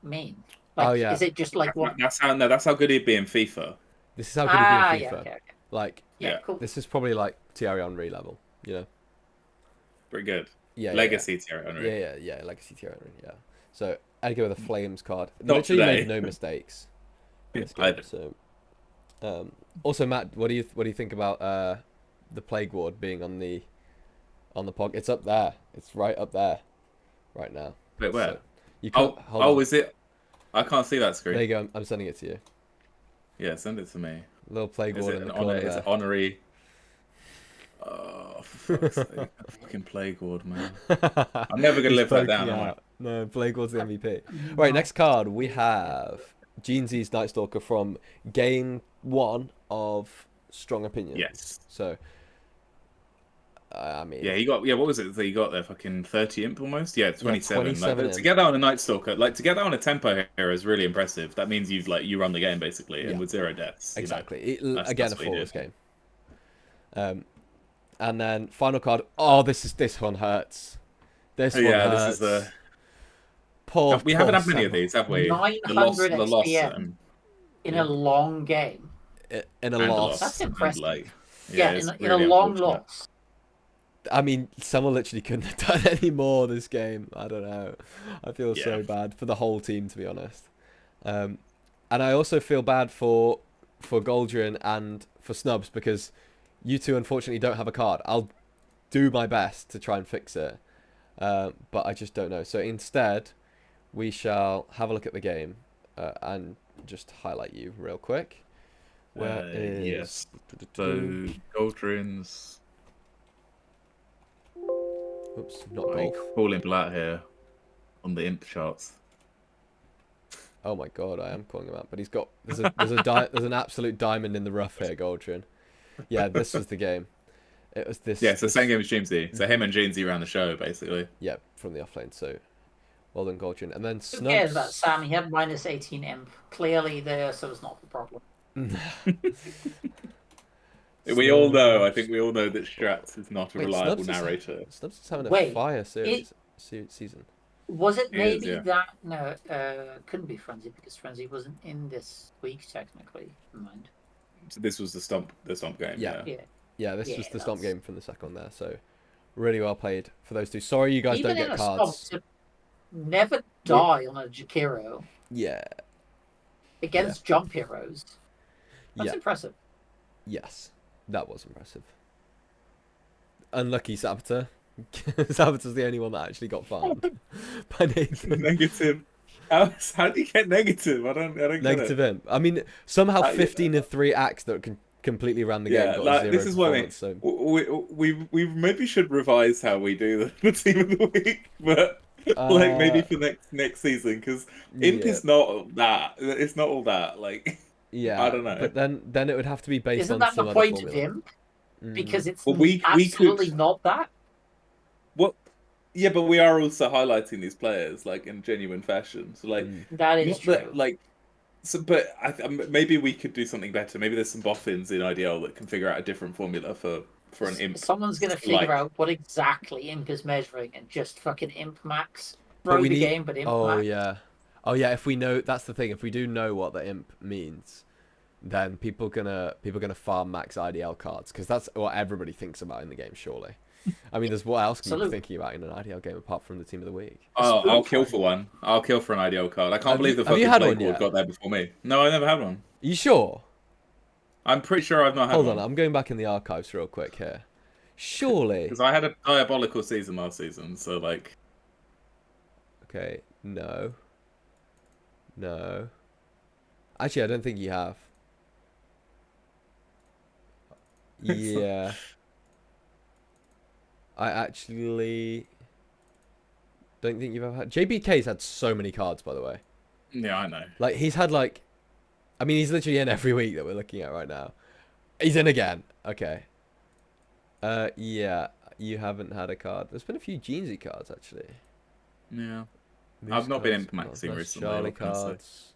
mean? Like, yeah. Is it just like what? That's how good he'd be in FIFA. This is how good he'd be in FIFA. Yeah, okay. Like, cool. This is probably like Thierry Henry level, you know? Pretty good. Yeah. Legacy Thierry Henry. Yeah. Legacy Thierry Henry. Yeah. So Edgar with a Flames card. Not Literally today. made no mistakes. In this game, so, also, Matt, what do you think about the Plague Ward being on the POG? It's up there. It's right up there, right now. Wait, where? So you can't. Is it? I can't see that screen. There you go. I'm sending it to you. Yeah, send it to me. Little Plague Ward in the corner there. Is it honorary? Oh, for fuck's sake. Fucking Plague Ward, man. I'm never going to live that down, am I? No, Plague Ward's the MVP. Right, next card, we have Jeansy's Night Stalker from game 1 of Strong Opinion. Yes. So, I mean... Yeah, what was it that he got there? Fucking 30 imp almost? Yeah, 27. 27 to get that on a Night Stalker, to get that on a tempo hero is really impressive. That means you run the game, basically, and with 0 deaths. Exactly. That's a flawless game. And then final card. Oh, this one hurts. This one hurts. This is the... We haven't had many of these, have we? 900 XPM in a long game. In a loss. That's impressive. In a long loss. I mean, someone literally couldn't have done any more this game. I don't know. I feel so bad for the whole team, to be honest. And I also feel bad for Goldrin and for Snubs, because you two unfortunately don't have a card. I'll do my best to try and fix it, but I just don't know. So instead, we shall have a look at the game and just highlight you real quick. Where is... Yes. So, Goldrin's... Oops, not golf. Calling Blatt here on the imp charts. Oh my god, I am calling him out, but he's got... There's an absolute diamond in the rough here, Goldrin. Yeah, this was the game. It was this... Yeah, it's the same game as Jeansy. So him and Jeansy ran the show, basically. Yeah, from the offlane, so... Well done, Goldrin. And then Snubs... Who cares about Sam? He had minus 18 imp. Clearly there, so it's not the problem. We all know, I think we all know that Strats is not a reliable narrator. Snubs is having a fire season. Was it maybe that? No, couldn't be Frenzy, because Frenzy wasn't in this week, technically. Never mind. So this was the stomp game. Yeah, this was the stomp game from the second there, so really well played for those two. Sorry you guys don't get cards. Stomp, never die on a Jakiro. Yeah. Against jump heroes. That's impressive. Yes, that was impressive. Unlucky Saboteur. Saboteur's the only one that actually got farmed by Nathan. Negative. How did he get negative? I don't negative get it. Imp. I mean, somehow 15 of 3 acts that completely ran the game. Got this is what I mean. So. We maybe should revise how we do the team of the week, but maybe for next season, because Imp is not that. It's not all that. Yeah, I don't know. But then it would have to be based Isn't on that some the other point formula. of Imp? Because it's absolutely not that. Well, yeah, but we are also highlighting these players in genuine fashion. So that is true. But maybe we could do something better. Maybe there's some boffins in IDL that can figure out a different formula for an Imp. Someone's gonna figure out what exactly Imp is measuring and just fucking Imp max. Throw the game, but Imp max. Oh yeah, if we know, that's the thing, if we do know what the Imp means, then people gonna farm max IDL cards, because that's what everybody thinks about in the game, surely. I mean, there's what else can you be Salute. thinking about in an IDL game apart from the team of the week? Oh, I'll kill Spoon for one. I'll kill for an IDL card. I can't Have believe you- the have you fucking had play one board yet? got there before me. No, I never had one. Are you sure? I'm pretty sure I've not had Hold one. on, I'm going back in the archives real quick here. Surely. Because I had a diabolical season last season, so like... Okay, no. No. Actually, I don't think you have. Yeah. I actually don't think you've ever had... JBK's had so many cards, by the way. Yeah, I know. Like, he's had, like... I mean, he's literally in every week that we're looking at right now. He's in again. Okay. Yeah. You haven't had a card. There's been a few Jeansy cards, actually. Yeah. Moose I've not been cards, impacting nice recently. Charlie what can I say? cards.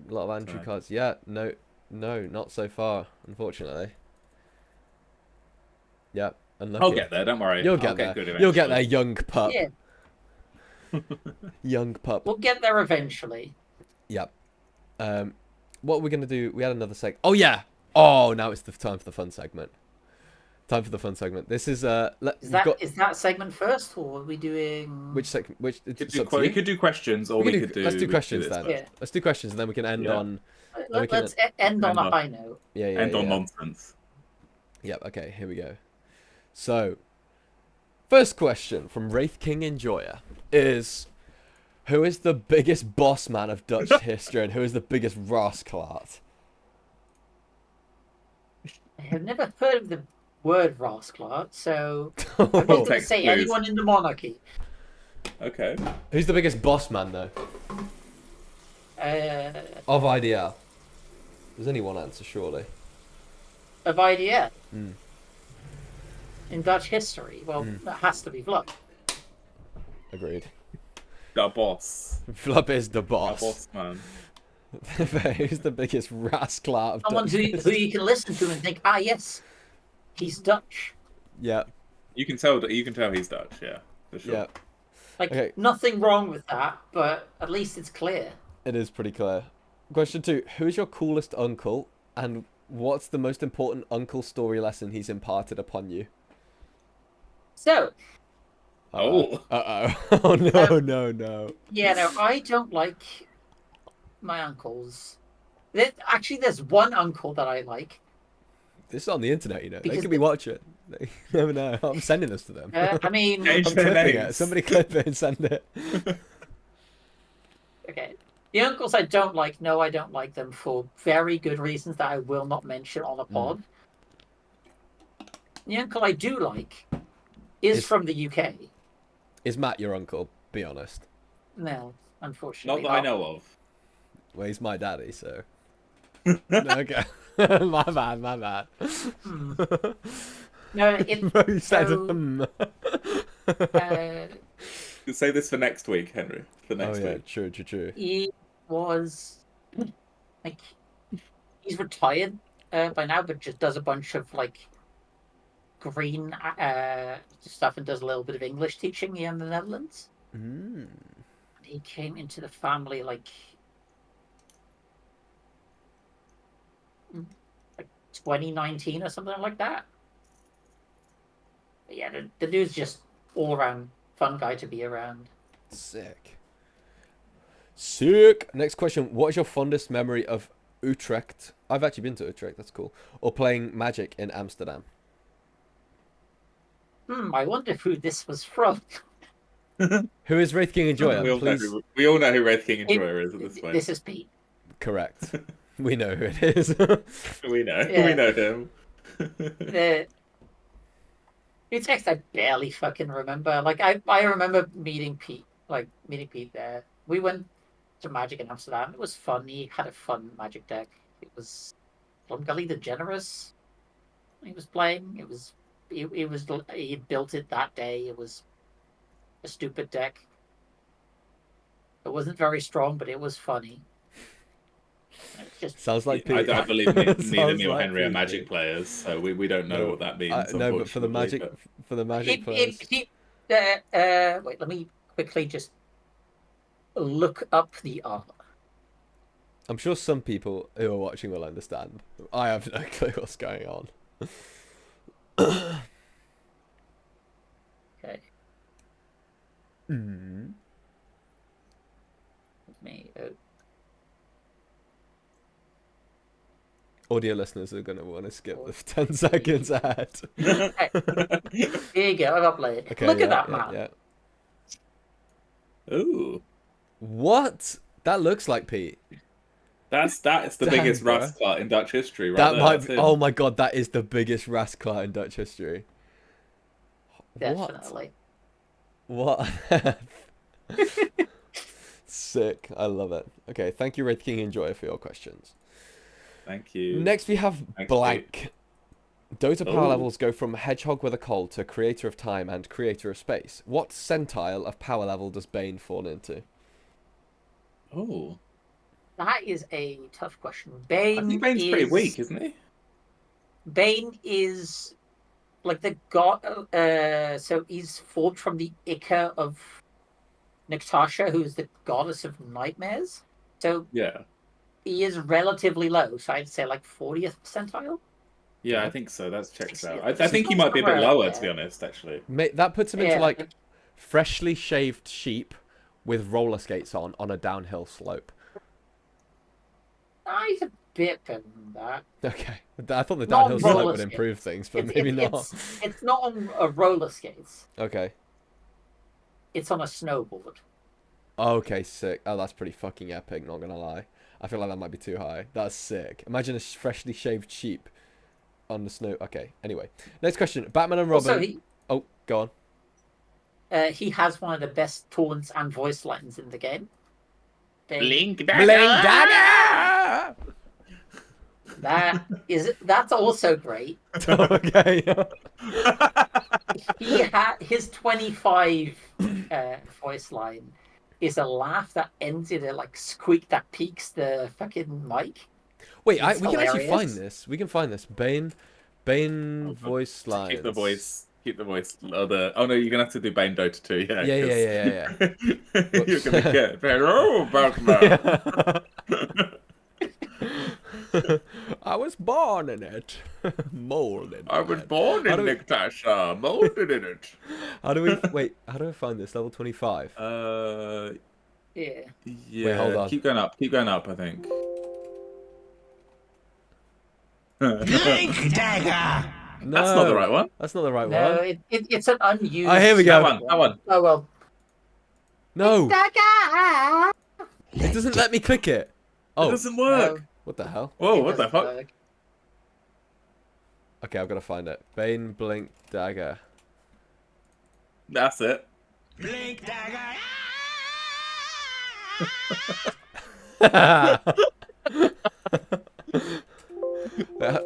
A lot of Andrew Sorry. cards. Yeah, no, not so far, unfortunately. Yeah, unlucky. I'll get there, don't worry. You'll I'll get there. good You'll get there, eventually. young pup. Yeah, Young pup. we'll get there eventually. Yep. What we're gonna do? We had another seg. Oh yeah. Oh, now it's the time for the fun segment. Time for the fun segment. This is Is that segment first, or are we doing which segment? Which You it's up to we you. could do questions, or we could do... Let's do we could questions this then. first. Yeah. Let's do questions, and then we can end Yeah. on. Then we can Let's end on end a on- high note. Yeah, End on yeah. nonsense. Yep. Okay. Here we go. So, first question from Wraith King Enjoyer is, who is the biggest boss man of Dutch history, and who is the biggest rascalart? I have never heard of the word rascalart, so I'm just Oh. going to Text, say please. anyone in the monarchy. Okay. Who's the biggest boss man though? Of IDL. There's only one answer, surely. Of IDL Mm. in Dutch history. Well, that has to be Vlug. Agreed. The boss. Flub is the The boss. boss, man. Who's the biggest rascalart of Someone Dutch who history? you can listen to and think, ah, yes, he's Dutch. Yeah, You can tell he's Dutch, yeah. For sure. yeah. Like, Okay. nothing wrong with that, but at least it's clear. It is pretty clear. Question 2. Who's your coolest uncle, and what's the most important uncle story lesson he's imparted upon you? So, Oh. Uh-oh. Oh, no, no. yeah, no, I don't like my uncles. Actually, there's one uncle that I like. This is on the internet, you know. They Because could be watching. They never know. I'm sending this to them. I mean, Change I'm their clipping it. names. Somebody clip it and send it. okay. The uncles I don't like, no, I don't like them for very good reasons that I will not mention on a pod. The uncle I do like is from the UK. Is Matt your uncle? Be honest. No, unfortunately. Not that I know of. Well, he's my daddy, so. Okay. my bad. No, He said, so, "Hmm." Say this for next week, Henry. For Oh next yeah, week. true. he was like, he's retired by now, but just does a bunch of like green stuff and does a little bit of English teaching here in the Netherlands. Mm. He came into the family like 2019 or something like that. But yeah, the dude's just all around fun guy to be around. Sick. Next question. What is your fondest memory of Utrecht? I've actually been to Utrecht. That's cool. Or playing Magic in Amsterdam. I wonder who this was from. Who is Wraith King Enjoyer? Please. We all know who Red King Enjoyer is at this point. This is Pete. Correct. We know who it is. We know. Yeah. We know him. The Utrecht I barely fucking remember. Like I remember meeting Pete there. We went to Magic in Amsterdam. It was fun. He had a fun Magic deck. It was Glumgully the Generous. He was playing. He built it that day. It was a stupid deck. It wasn't very strong, but it was funny. It's just Sounds like Pete. I believe neither Sounds me or like Henry are Pete. Magic players, so we don't know what that means. No, but for the Magic players. wait, let me quickly just look up the art. I'm sure some people who are watching will understand. I have no clue what's going on. Okay. Mm. Me. Audio listeners are going to want to skip the 10 seconds ahead. Hey, here you go. I've uploaded. Okay, Look yeah, at that, yeah, man. Yeah. Ooh. What? That looks like Pete. That's the Damn, biggest bro. Rasclat in Dutch history, right That there. might That's be, him. oh my god, that is the biggest Rasclat in Dutch history. Definitely. What? Sick. I love it. Okay, thank you, Red King Enjoy, for your questions. Thank you. Next, we have Thanks, Blank. Dota power Ooh. levels go from Hedgehog with a cold to Creator of Time and Creator of Space. What centile of power level does Bane fall into? Oh. That is a tough question. I think Bane's pretty weak, isn't he? Bane is like the god. So he's formed from the Ica of Natasha, who's the goddess of nightmares. So Yeah. he is relatively low. So I'd say like 40th percentile. Yeah, I think so. That checks out. I 60th. think he might be a bit Somewhere, lower, yeah. to be honest, actually. That puts him into Yeah, like freshly shaved sheep with roller skates on a downhill slope. he's a bit better than that. Okay, I thought the Not downhill on slope roller would improve skates. things, but maybe not. It's not on a roller skates. Okay. It's on a snowboard. Okay, sick. Oh, that's pretty fucking epic, not gonna lie. I feel like that might be too high. That's sick. Imagine a freshly shaved sheep on the snow. Okay, anyway. Next question. Batman and Robin. Also, Oh, go on. He has one of the best taunts and voice lines in the game. Blink dagger! That's also great. Okay. His 25 voice line is a laugh that ends in a like squeak that peaks the fucking mic. Wait, we can actually find this. We can find this. Bane voice lines. Keep the voice. Keep the voice. Oh no, you're gonna have to do Bane Dota too. Yeah. Yeah. You're gonna get oh Batman. I was born in it, molded. I was born in Natasha, molded in it. How do we find this level 25? Yeah. Wait, hold on. Keep going up. Keep going up. I think. Blink dagger. No, that's not the right one. That's not the right No, one. it's an unused. Oh, here we go. That one. Oh well. No. Dagger. It doesn't let me click it. Oh, It doesn't work. No. What the hell? Whoa, what the fuck? Work. Okay, I've got to find it. Bane Blink Dagger. That's it. Blink dagger.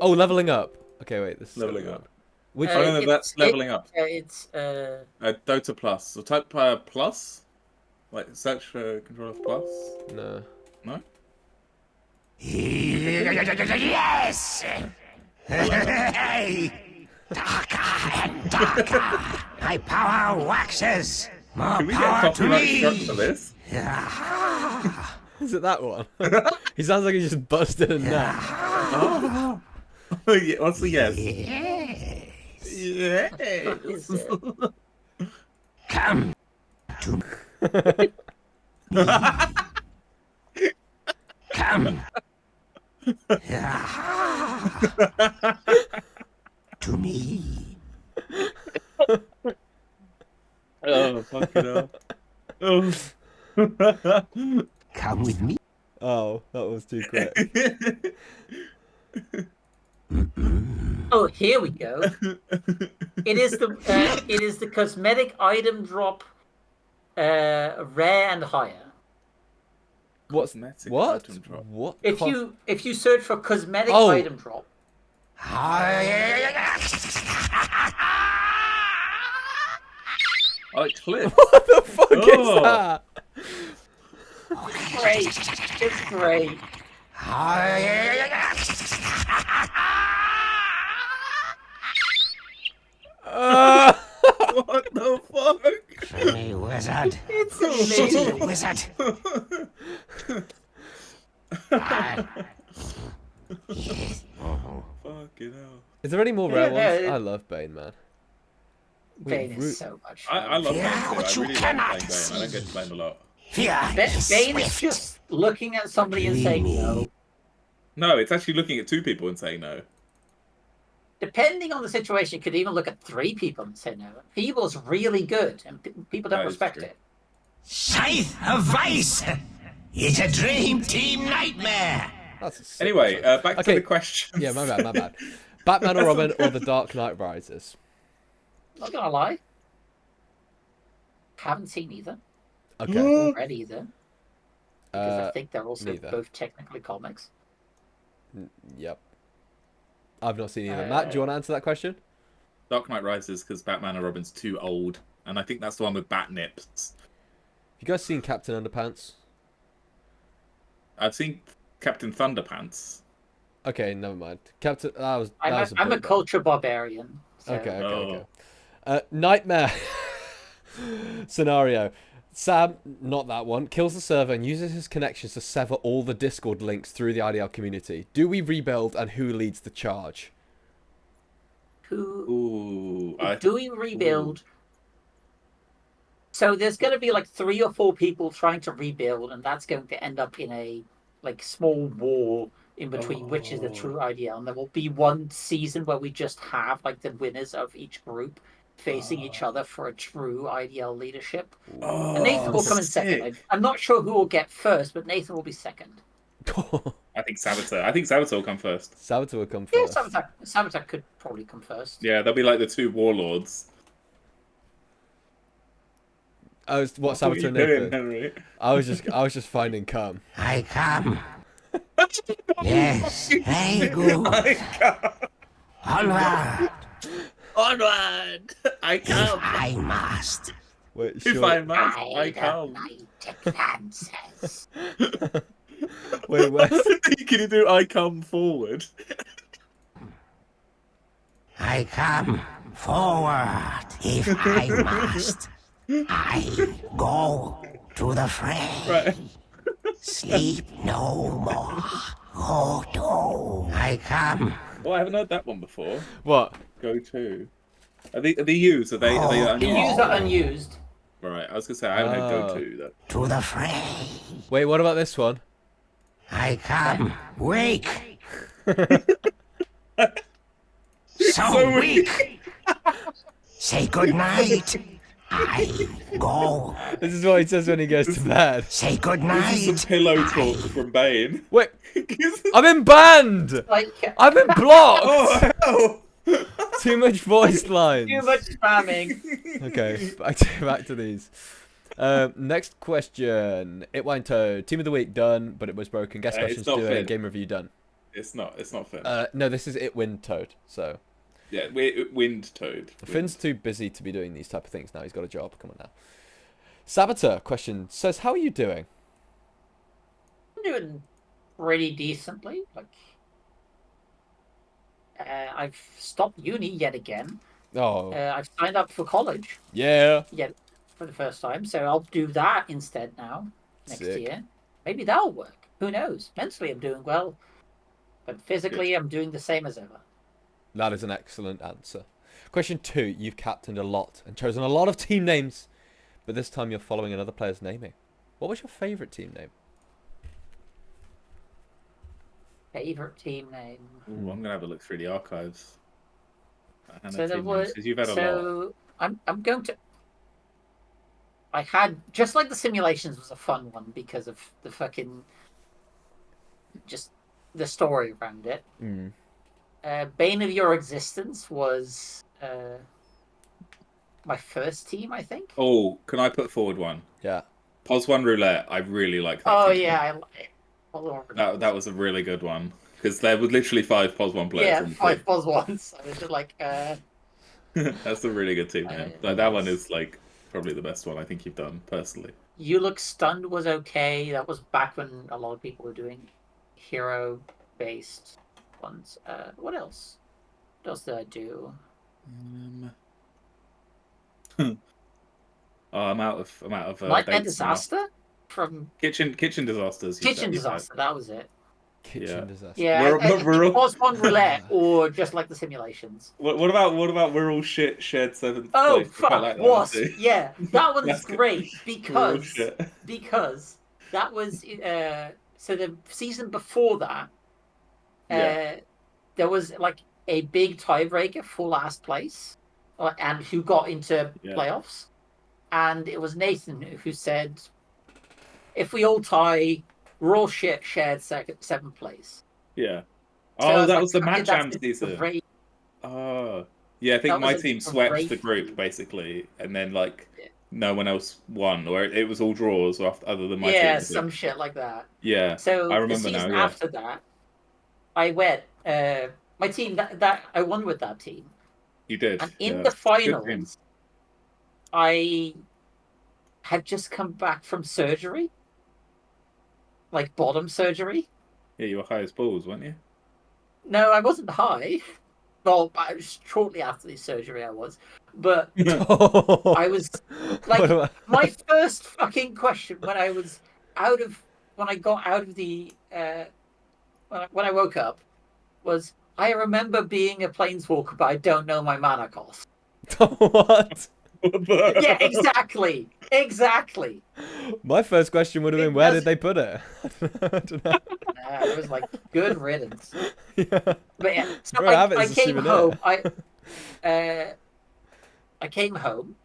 Oh, leveling up. Okay, wait. This is Leveling up. Which? Oh no, that's leveling up. It's Dota Plus. So type Plus. Like search for Controller Plus. No. No. Yes. Hey. Darker and darker. My power waxes. More Can we get power to copyright struck me. for this? Is it that one? He sounds like he just busted a nut. Oh. Yeah, what's the yes? Yes. is it? Come to come to me. Oh, fucking hell. Oh. Come with me. Oh, that was too quick. Oh, here we go. It is the cosmetic item drop, rare and higher. What's Cosmetic what? item drop. What? If you search for cosmetic Oh. item drop, Oh, it clips. What the fuck is Oh. that? it's great. It's great. What the fuck? Hey, wizard. It's Shitty amazing. wizard. Fuck. Fucking hell. Is there any more Yeah, rare no, ones? it- I love Bane, man. Bane is so much fun. I love Fear Bane too. I what you really like cannot playing Bane. I don't get to play him a lot. Fear is Bane is swift. just looking at somebody and saying no. No, it's actually looking at 2 people and saying no. Depending on the situation, you could even look at 3 people and say no. Feeble's really good, and people don't That is respect true. it. Scythe of Vice. It's a dream team nightmare. That's a sick Anyway, choice. back Okay. to the questions. Yeah, my bad. Batman or Robin or The Dark Knight Rises? Not gonna lie. Haven't seen either. Okay. Or read either. Because I Uh, think they're also neither. both technically comics. Yep. I've not seen either. Matt, do you want to answer that question? Dark Knight Rises because Batman and Robin's too old, and I think that's the one with bat nips. Have you guys seen Captain Underpants? I've seen Captain Thunderpants. Okay, never mind. Captain. That was I'm a bullet culture barbarian. So. Okay. Nightmare scenario. Sam, not that one, kills the server and uses his connections to sever all the Discord links through the IDL community. Do we rebuild, and who leads the charge? Do we rebuild? So there's going to be like 3 or 4 people trying to rebuild, and that's going to end up in a like small war in between which is the true IDL. And there will be one season where we just have like the winners of each group facing each other for a true IDL leadership. And Nathan will come in second. I'm not sure who will get first, but Nathan will be second. I think Saboteur will come first. Saboteur will come Yeah, first. Saboteur could probably come first. Yeah, they'll be like the 2 warlords. What Saboteur doing, Nathan? Henry? I was just finding cum. I come. Yes, very good. Onward. Onward! I If come. I must. Wait, If sure. I must, I come. Wait, where? Can you do I come forward? I come forward. If I must. I go to the fray. Right. Sleep no more. Go to. I come. Well, I haven't heard that one before. What? Go to. Are they used? Are they The unused? used are unused. Right, I was gonna say I haven't heard go to though. To the fray. Wait, what about this one? I come. Wake. So So weak. Say good night. I go. This is what he says when he goes to bed. Say good This is night. some pillow talk from Bane. Wait, I'm in banned. Like I'm in blocked. Oh hell! Too much voice lines. too much spamming. Okay, back to these. Next question. It went to Team of the Week done, but it was broken. Guest It's questions not doing. fair. Game review done. It's not fair. No, this is It Win Toad. So Yeah, we're Wind Toad. Finn's too busy to be doing these type of things now. He's got a job. Come on now. Saboteur question says, "How are you doing?" I'm doing pretty decently. Like, I've stopped uni yet again. Oh, I've signed up for college yeah. yet for the first time, so I'll do that instead now next Sick. year. Maybe that'll work. Who knows? Mentally, I'm doing well, but physically, I'm doing the same as ever. That is an excellent answer. Question 2. You've captained a lot and chosen a lot of team names, but this time you're following another player's naming. What was your favourite team name? Favorite team name. Ooh, I'm gonna have a look through the archives. So there was. You've had a lot. I'm going to. I had just like the simulations was a fun one because of the fucking just the story around it. Mm. Bane of Your Existence was my first team, I think. Oh, can I put forward one? Yeah. Pos One Roulette. I really like that. Oh team. yeah, I like it. That was a really good one because there were literally 5 Pos One players. Yeah, on the 5 pos ones. I was just like, team. That's a really good team name. Like, that one is like probably the best one I think you've done personally. You Look Stunned was okay. That was back when a lot of people were doing hero-based ones. What else? What else did I do? Oh, I'm out of Nightmare dates now. Disaster from Kitchen disasters. Kitchen Disaster. That was it. Kitchen disaster. Yeah, We're it all... was on roulette or just like the simulations. What about we're all shit shared seventh Oh place? I quite fuck, like that one was too. yeah, that one's That's good. great We're all because shit. that was so the season before that Yeah. there was like a big tiebreaker for last place and who got into Yeah. playoffs, and it was Nathan who said, if we all tie, we're all shit shared seventh place. Yeah. So Oh, that like, was the okay, Mad that's Jam a season. great. Oh. Yeah, I think That was my a team swept great. the group basically, and then like no one else won, or it was all draws other than my team. Yeah, I think. some shit like that. Yeah, I So the remember now. season Yeah, after that, I went. My team that I won with that team, you did. and in Yeah, the good team. finals, I had just come back from surgery, like bottom surgery. Yeah, you were high as balls, weren't you? No, I wasn't high. Well, shortly after the surgery, I was, but I was like my first fucking question when I was out of when I got out of the when I woke up was, I remember being a planeswalker, but I don't know my mana cost. What? Yeah, exactly. Exactly. My first question would have been, where did they put it? I don't know. It was like, good riddance. Yeah. But yeah, so Bro, have it I as a came souvenir. home. I came home.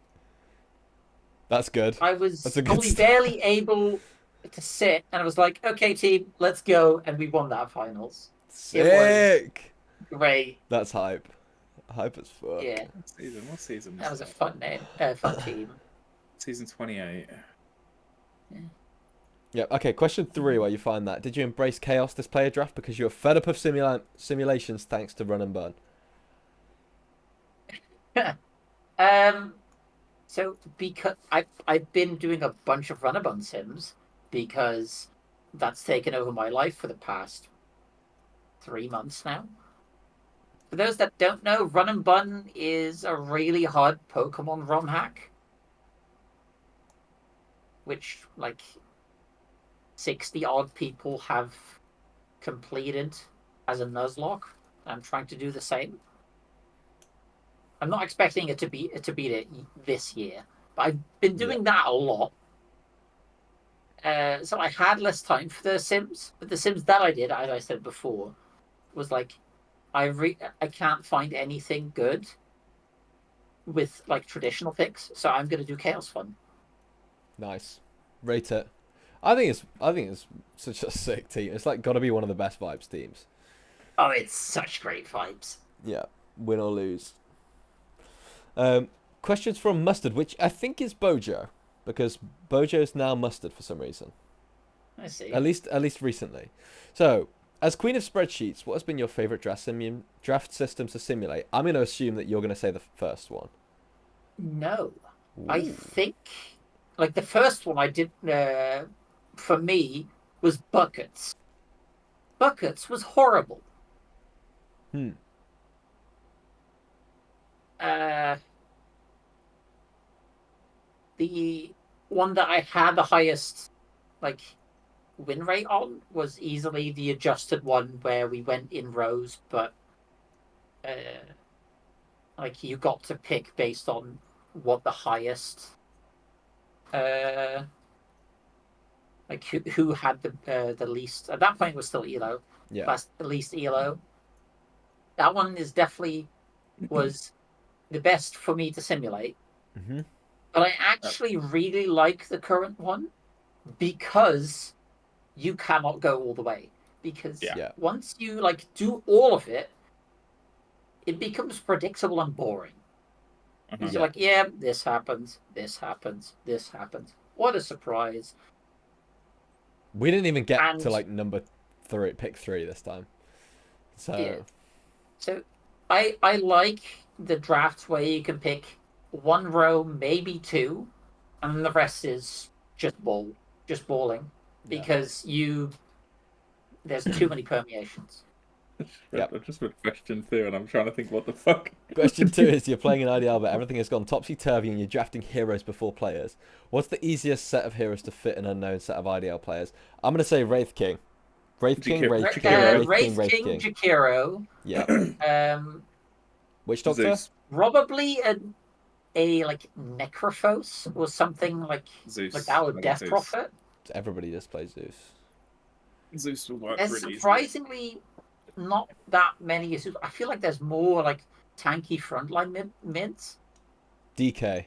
That's good. I was That's a good only start. barely able to sit, and I was like, okay, team, let's go. And we won that finals. Sick. It was great. That's hype. Hype as fuck. Yeah. What season? That was a fun name, fun team. Season 28. Yeah. Yep. Okay. Question 3. While you find that, did you embrace chaos this player draft because you were fed up of simulations thanks to run and burn? So because I've been doing a bunch of run and burn sims because that's taken over my life for the past 3 months now. For those that don't know, Run and Bun is a really hard Pokemon ROM hack, which like 60 odd people have completed as a Nuzlocke. I'm trying to do the same. I'm not expecting it to beat it this year, but I've been doing that a lot. So I had less time for the Sims, but the Sims that I did, as I said before, was like I can't find anything good with like traditional picks, so I'm gonna do Chaos Fun. Nice. Rate it. I think it's such a sick team. It's like got to be one of the best vibes teams. Oh, it's such great vibes. Yeah, win or lose. Questions from Mustard, which I think is Bojo, because Bojo is now Mustard for some reason. I see. At least recently. So, as Queen of Spreadsheets, what has been your favorite draft system to simulate? I'm going to assume that you're going to say the first one. No, Ooh. I think like the first one I did for me was Buckets. Buckets was horrible. The one that I had the highest like win rate on was easily the adjusted one where we went in rows, but like you got to pick based on what the highest like who had the least. At that point it was still Elo. Yeah. That's the least Elo. That one is definitely was the best for me to simulate. Mm-hmm. But I actually really like the current one because you cannot go all the way. Because once you like do all of it, it becomes predictable and boring. Because you're like, yeah, this happens, this happens, this happens. What a surprise. We didn't even get to like pick 3 this time. So yeah. So I like the drafts where you can pick 1 row, maybe 2, and the rest is just balling. Because there's too many permeations. I just read question 2 and I'm trying to think what the fuck. Question 2 is you're playing an IDL, but everything has gone topsy-turvy and you're drafting heroes before players. What's the easiest set of heroes to fit an unknown set of IDL players? I'm going to say Wraith King. Wraith King, Wraith King, Jakiro. Wraith King, Wraith King, King. Jakiro. Yeah. Witch Doctor? Zeus. Probably a like Necrophos or something like Zeus. our I got Death Zeus. Prophet. Everybody just plays Zeus. Zeus will work There's really easily. surprisingly not that many issues. I feel like there's more like tanky frontline mids. DK.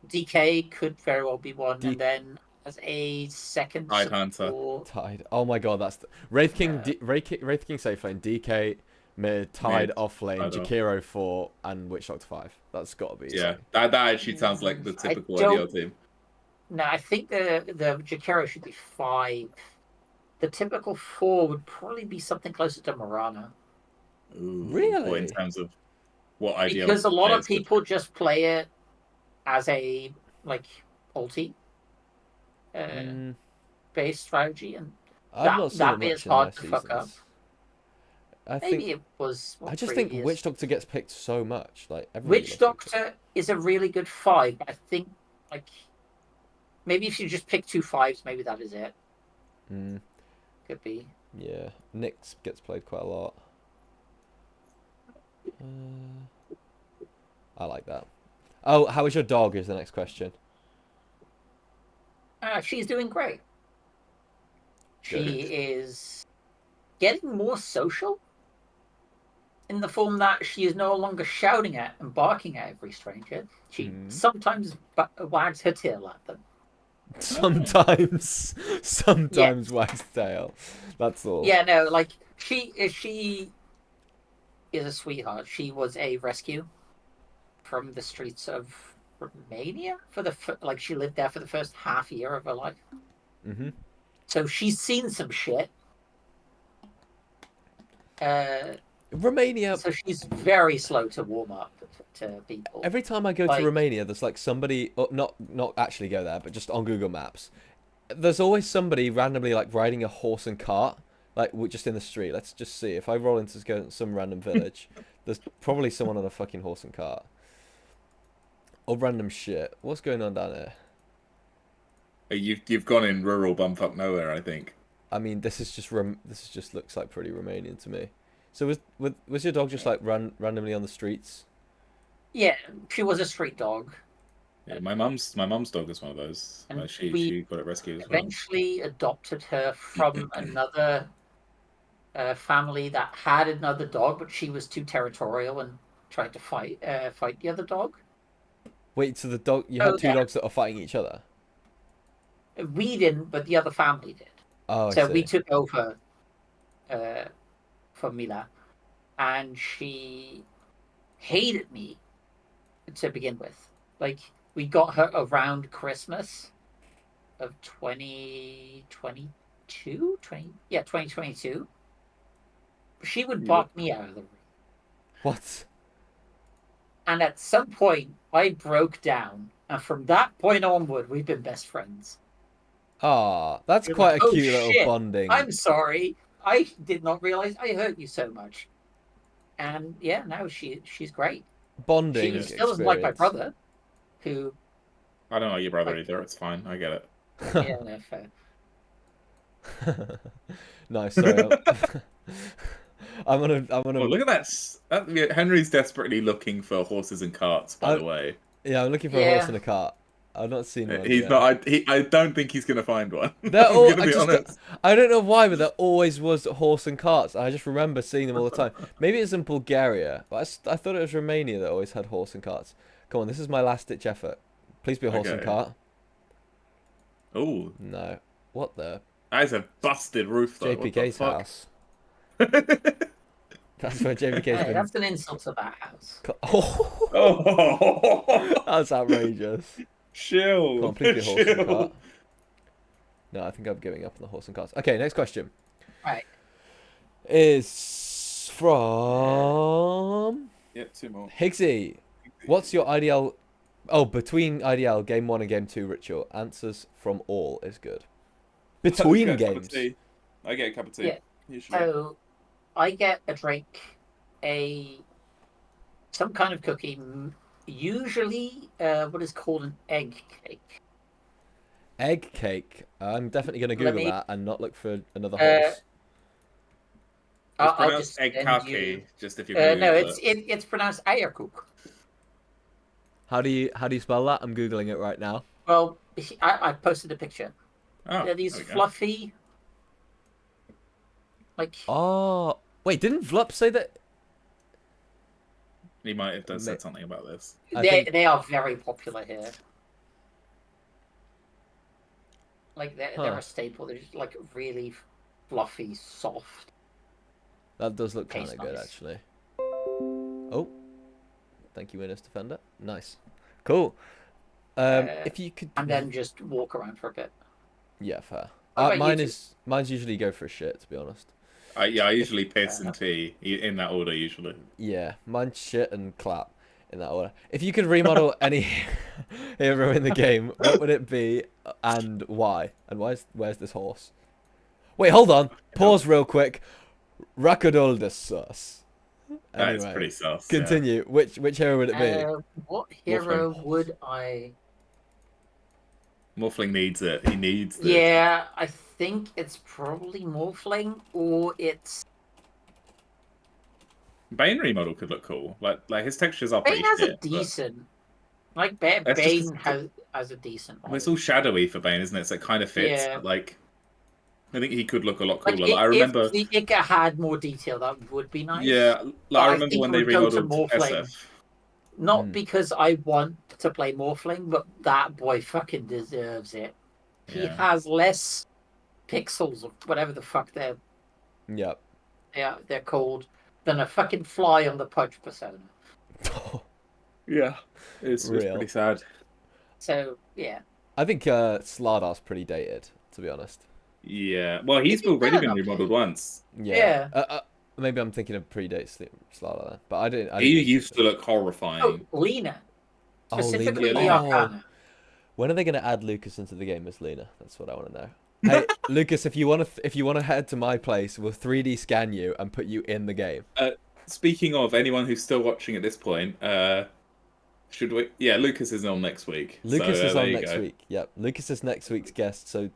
DK could very well be one, and then as a second Tide Hunter. support. Tide. Oh my god, that's Wraith King. Wraith King safe lane. DK mid. Tide off lane. Tide off. Jakiro 4 and Witch Doctor 5. That's got to be. Yeah, that actually sounds like the typical IDL team. No, I think the Jakiro should be 5. The typical 4 would probably be something closer to Morana. Ooh, Really? or in terms of what IDL? Because a lot of people just play it as a like ulti based strategy, and I've not seen it that bit much is in hard their to fuck up. seasons. I Maybe think it was. I just think Witch Doctor gets picked so much. Like everybody Witch loves it. Doctor is a really good 5. But I think like maybe if you just pick 2 5s, maybe that is it. Could be. Yeah, Nyx gets played quite a lot. I like that. Oh, how is your dog? Is the next question. She's doing great. She is getting more social in the form that she is no longer shouting at and barking at every stranger. She sometimes wags her tail at them. Sometimes wags tail. That's all. Yeah, no, like she is a sweetheart. She was a rescue from the streets of Romania for she lived there for the first half year of her life. So she's seen some shit. Romania. So she's very slow to warm up to people. Every time I go to Romania, there's like somebody, not actually go there, but just on Google Maps. There's always somebody randomly like riding a horse and cart, like just in the street. Let's just see. If I roll into some random village, there's probably someone on a fucking horse and cart. Or random shit. What's going on down here? You've gone in rural bumfuck nowhere, I think. I mean, this is just looks like pretty Romanian to me. So was your dog just like randomly on the streets? Yeah, she was a street dog. Yeah, my mum's dog is one of those. She got it rescued as well. Eventually adopted her from another family that had another dog, but she was too territorial and tried to fight the other dog. Wait, so you had two dogs that are fighting each other? We didn't, but the other family did. Oh, so we took over for Mila, and she hated me to begin with. Like, we got her around Christmas of 2022. She would bark me out of the room. What? And at some point, I broke down, and from that point onward, we've been best friends. Ah, that's quite a cute little bonding. I'm sorry. I did not realize I hurt you so much. And yeah, now she's great. Bonding. She still doesn't like my brother, who. I don't like your brother either. It's fine. I get it. Yeah, no, fair. Nice. Sorry. I'm gonna. Oh, look at that. Henry's desperately looking for horses and carts. By the way. Yeah, I'm looking for a horse and a cart. I've not seen one. He's not. I don't think he's gonna find one. Honest. I don't know why, but there always was horse and carts. I just remember seeing them all the time. Maybe it's in Bulgaria, but I thought it was Romania that always had horse and carts. Come on, this is my last ditch effort. Please be a horse and cart. Oh no! What the? That is a busted roof, though. JPK's house. That's where JPK's been. That's an insult to that house. Oh. That's outrageous. Chill. Come on, please be a horse and cart. No, I think I'm giving up on the horse and carts. Okay, next question. Right. Is from... Yeah, 2 more. Higgsy. What's your IDL... Oh, between IDL, Game 1 and Game 2 ritual. Answers from all is good. Between games. I get a cup of tea. Yeah. Usually. So, I get a drink, some kind of cookie, usually what is called an egg cake. Egg cake. I'm definitely going to Let Google me. that and not look for another Uh, horse. It's I'll pronounced just egg send you. kake, just if you're going to No, Google it. it's pronounced eierkoek. How do you spell that? I'm googling it right now. Well, I posted a picture. Oh, They're these there we go. fluffy, like. Oh, wait, didn't Vlup say that? He might have said something about this. They are very popular here. Like they're a staple. They're just like really fluffy, soft. That does look kind Tastes of good, nice. actually. Oh, thank you, Winners Defender. Nice, cool. If you could, And then just walk around for a bit. yeah, fair. What about you two? Mine's usually go for a shit, to be honest. I usually piss and tea in that order usually. Yeah, mine's shit and clap in that order. If you could remodel any hero in the game, what would it be and why? And where's this horse? Wait, hold on. Pause real quick. Rakadoldus sauce. That is Anyway, pretty sus. continue. Yeah. Which hero would it be? What hero Morphling. would I? Morphling needs it. He needs this. Yeah, I think it's probably Morphling, or it's Bane remodel could look cool. Like his textures are Bane pretty has shit. a decent. Like That's Bane just- has a decent. Well, it's all shadowy for Bane, isn't it? So it kind of fits. Yeah. But like, I think he could look a lot Like cooler. I remember. if the Ica had more detail, that would be nice. Yeah, But I I remember think when it they would go to remodeled Morphling. SF. Not because I want to play Morphling, but that boy fucking deserves it. He Yeah. has less pixels or whatever the fuck they're Yep. they're called than a fucking fly on the Pudge persona. Yeah, it's pretty sad. So yeah, I think Slardar's pretty dated, to be honest. Yeah, well, he's He's already been done remodeled okay. once. Yeah. Maybe I'm thinking of predate Slardar then, but I didn't. He used to look horrifying. Oh, Lena. Oh, Lena. Specifically Yeah, Arcana. When are they going to add Lucas into the game as Lena? That's what I want to know. Hey, Lucas, if you want to head to my place, we'll 3D scan you and put you in the game. Speaking of anyone who's still watching at this point, should we? Yeah, Lucas is on next week. Lucas so, is on you next go. week. Yep, Lucas is next week's guest. So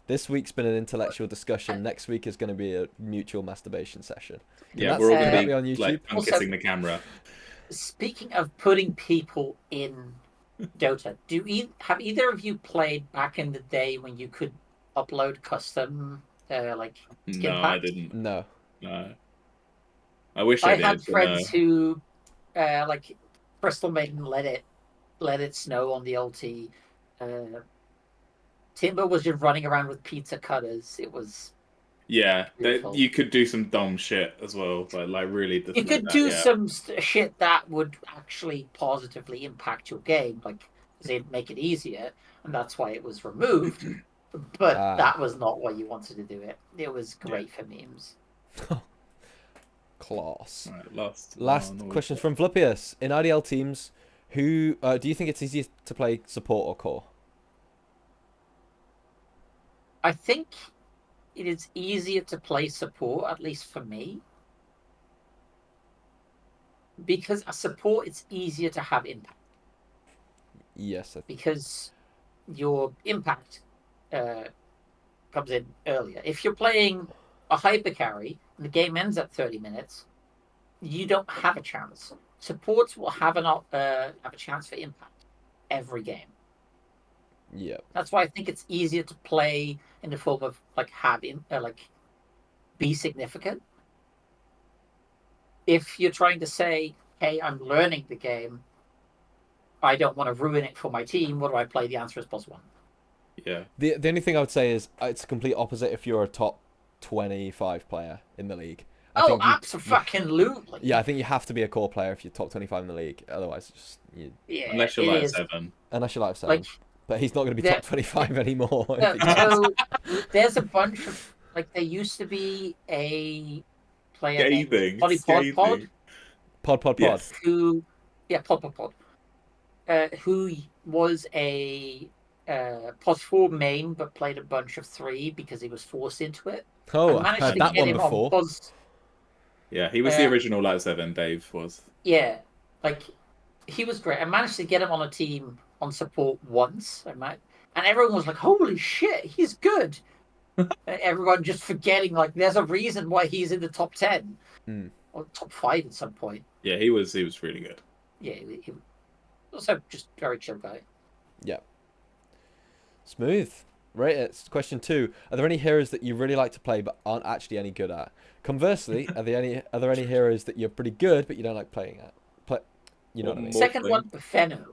this week's been an intellectual discussion. Next week is going to be a mutual masterbation session. Yeah, we're all going to be on YouTube. like kissing the camera. Speaking of putting people in Dota, have either of you played back in the day when you could upload custom like skin No, packs? I didn't. No. I wish I did. had friends but no. who like Crystal Maiden let it snow on the LT. Timber was just running around with pizza cutters. It was Yeah, beautiful. you could do some dumb shit as well, but like really. You could do some shit that would actually positively impact your game, like they'd make it easier, and that's why it was removed. But that was not why you wanted to do it. It was great for memes. Class. Right, last question from Flipius. In IDL teams, who do you think it's easier to play support or core? I think it is easier to play support, at least for me. Because a support, it's easier to have impact. Yes. Because your impact comes in earlier. If you're playing a hyper carry and the game ends at 30 minutes, you don't have a chance. Supports will have a chance for impact every game. Yeah. That's why I think it's easier to play in the form of like be significant. If you're trying to say, "Hey, I'm learning the game. I don't want to ruin it for my team. What do I play?" The answer is +1. Yeah. The only thing I would say is it's the complete opposite if you're a top 25 player in the league. Absolutely. Yeah, I think you have to be a core player if you're top 25 in the league. Otherwise, unless you're like 7. Unless you're like 7. But he's not going to be top 25 anymore. So there's a bunch of there used to be a player named Pod. Yes. Who was a +4 main but played a bunch of 3 because he was forced into it. Oh, I've heard that one before. Yeah, he was the original Light 7, Dave was. Yeah, he was great. I managed to get him on a team on support once. and everyone was like, "Holy shit, he's good!" Everyone just forgetting like there's a reason why he's in the top 10 or top 5 at some point. Yeah, he was really good. Yeah, he was also just very chill guy. Yeah. Smooth. Right, it's question 2. Are there any heroes that you really like to play but aren't actually any good at? Conversely, are there any heroes that you're pretty good but you don't like playing at? You know what I mean? Second one, Venno.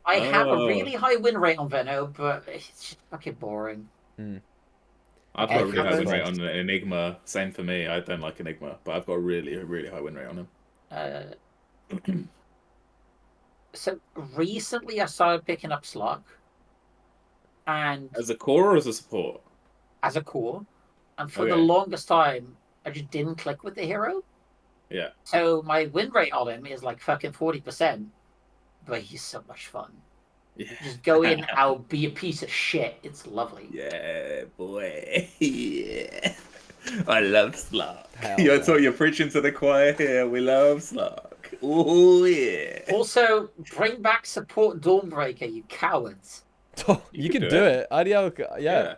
I have a really high win rate on Venno, but it's just fucking boring. I've got a really high win rate on Enigma. Same for me. I don't like Enigma, but I've got a really high win rate on him. So recently I started picking up Slug. And as a core or as a support? As a core. And for the longest time, I just didn't click with the hero. Yeah. So my win rate on him is like fucking 40%. But he's so much fun. Yeah. Just go in, I'll be a piece of shit. It's lovely. Yeah, boy. Yeah. I love Slug. You're preaching to the choir here. We love Slug. Oh, yeah. Also, bring back support Dawnbreaker, you cowards. Oh, you can do it. IDL, yeah.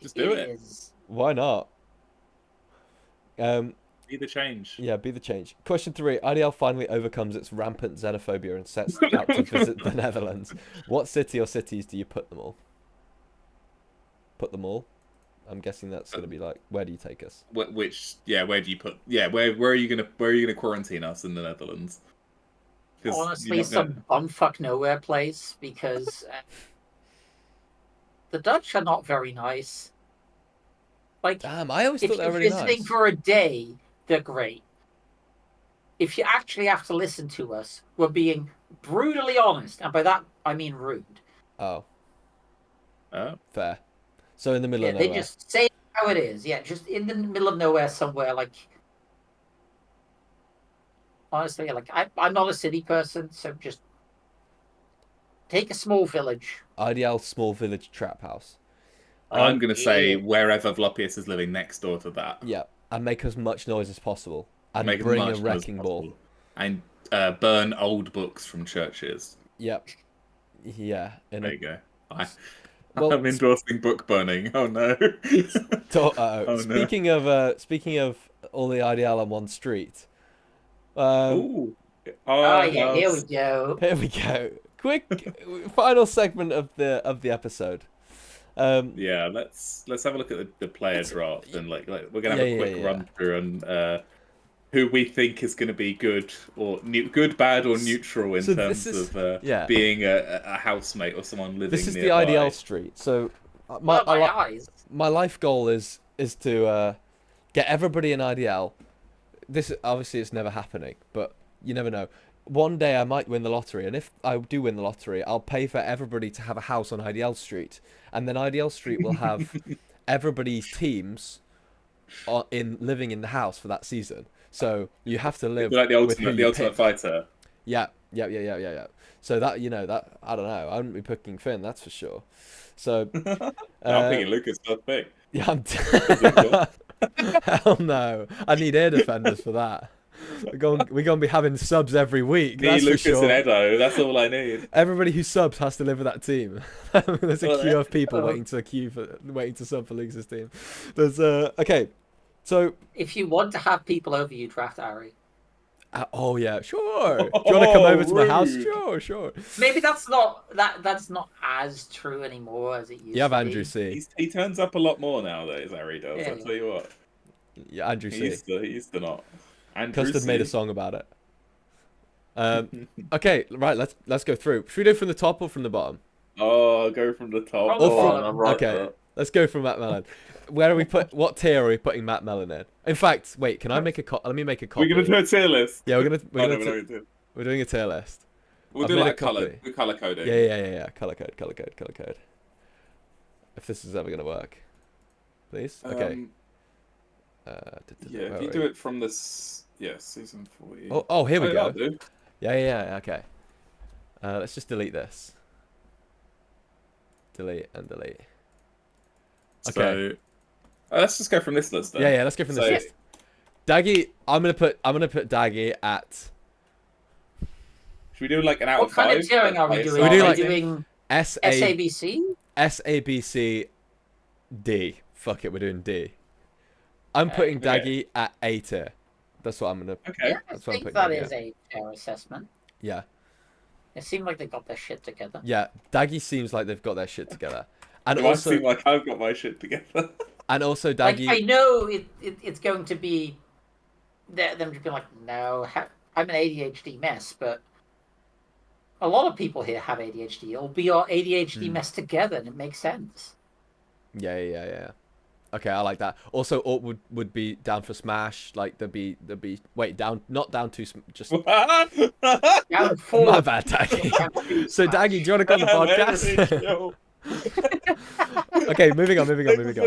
Just do it. Why not? Be the change. Yeah, be the change. Question 3. IDL finally overcomes its rampant xenophobia and sets out to visit the Netherlands. What city or cities do you put them all? Put them all? I'm guessing that's going to be like, where do you take us? Where do you put? Yeah, where are you gonna quarantine us in the Netherlands? Honestly, some bumfuck nowhere place, because the Dutch are not very nice. Like, damn, I always thought they were really nice. If you're visiting for a day, they're great. If you actually have to listen to us, we're being brutally honest, and by that I mean rude. Oh. Fair. So in the middle of nowhere. They just say how it is. Yeah, just in the middle of nowhere somewhere. Like, honestly, like I'm not a city person, so just take a small village. IDL small village trap house. I'm going to say wherever Vlopius is living next door to that. Yeah, and make as much noise as possible. And bring a wrecking ball. And burn old books from churches. Yep. Yeah. There you go. I'm endorsing book burning. Oh no. Speaking of all the IDL on one street. Yeah, here we go. Here we go. Quick final segment of the episode. Yeah, let's have a look at the player draft and like we're gonna have a quick run through on who we think is going to be good or good, bad, or neutral in terms of being a housemate or someone living. This is nearby. the IDL street. So my life goal is to get everybody in IDL. This obviously it's never happening, but you never know. One day I might win the lottery, and if I do win the lottery, I'll pay for everybody to have a house on IDL Street, and then IDL Street will have everybody's teams living in the house for that season. So you have to live like the ultimate fighter. Yeah. So that that I don't know. I wouldn't be picking Finn, that's for sure. So I'm thinking Lucas does pick. Yeah, hell no. I need air defenders for that. We're gonna be having subs every week. That's Lucas for sure. and Edo. That's all I need. Everybody who subs has to live with that team. There's a queue of people waiting to sub for Lucas's team. There's okay. So if you want to have people over, you draft Ari. Oh yeah, sure. Do you want to come over to my house? Sure. Maybe that's not as true anymore as it used to be. You have Andrew C. He turns up a lot more nowadays. Ari does. I'll tell you what. Yeah, Andrew C. He used to not. Andrew Custard C. made a song about it. Okay, right. Let's go through. Should we do it from the top or from the bottom? Oh, go from the top. Okay, let's go from Matt Mellon. Where are we what tier are we putting Matt Mellon in? In fact, wait, can I make let me make a copy. We're gonna do a tier list. Yeah, we're doing a tier list. We'll do like color coding. Yeah. Color code. If this is ever gonna work, please. Okay. If you do it from this, season 4. Oh, here we go. Yeah. Okay. Let's just delete this. Delete. Okay. So, let's just go from this list then. Yeah, let's go from this list. Daggy, I'm gonna put Daggy at. Should we do like an out of 5? What kind of tiering are we doing? We do are we doing SABC? SABC D. Fuck it, we're doing D. I'm putting Daggy at A tier. That's what I'm gonna. Okay. Yeah, I That's what I'm think putting that Daggy is at. a fair assessment. Yeah. It seemed like they got their shit together. Yeah, Daggy seems like they've got their shit together. And It also, might seem like I've got my shit together. and also Like, Daggy. I know it's going to be them to be like, no, I'm an ADHD mess, but a lot of people here have ADHD. It'll be our ADHD mess together, and it makes sense. Yeah. Okay, I like that. Also, Orc would be down for Smash. Like there'd be not down to just. Down four. My bad, Daggy. So Daggy, do you want to go on the podcast? Okay, moving on.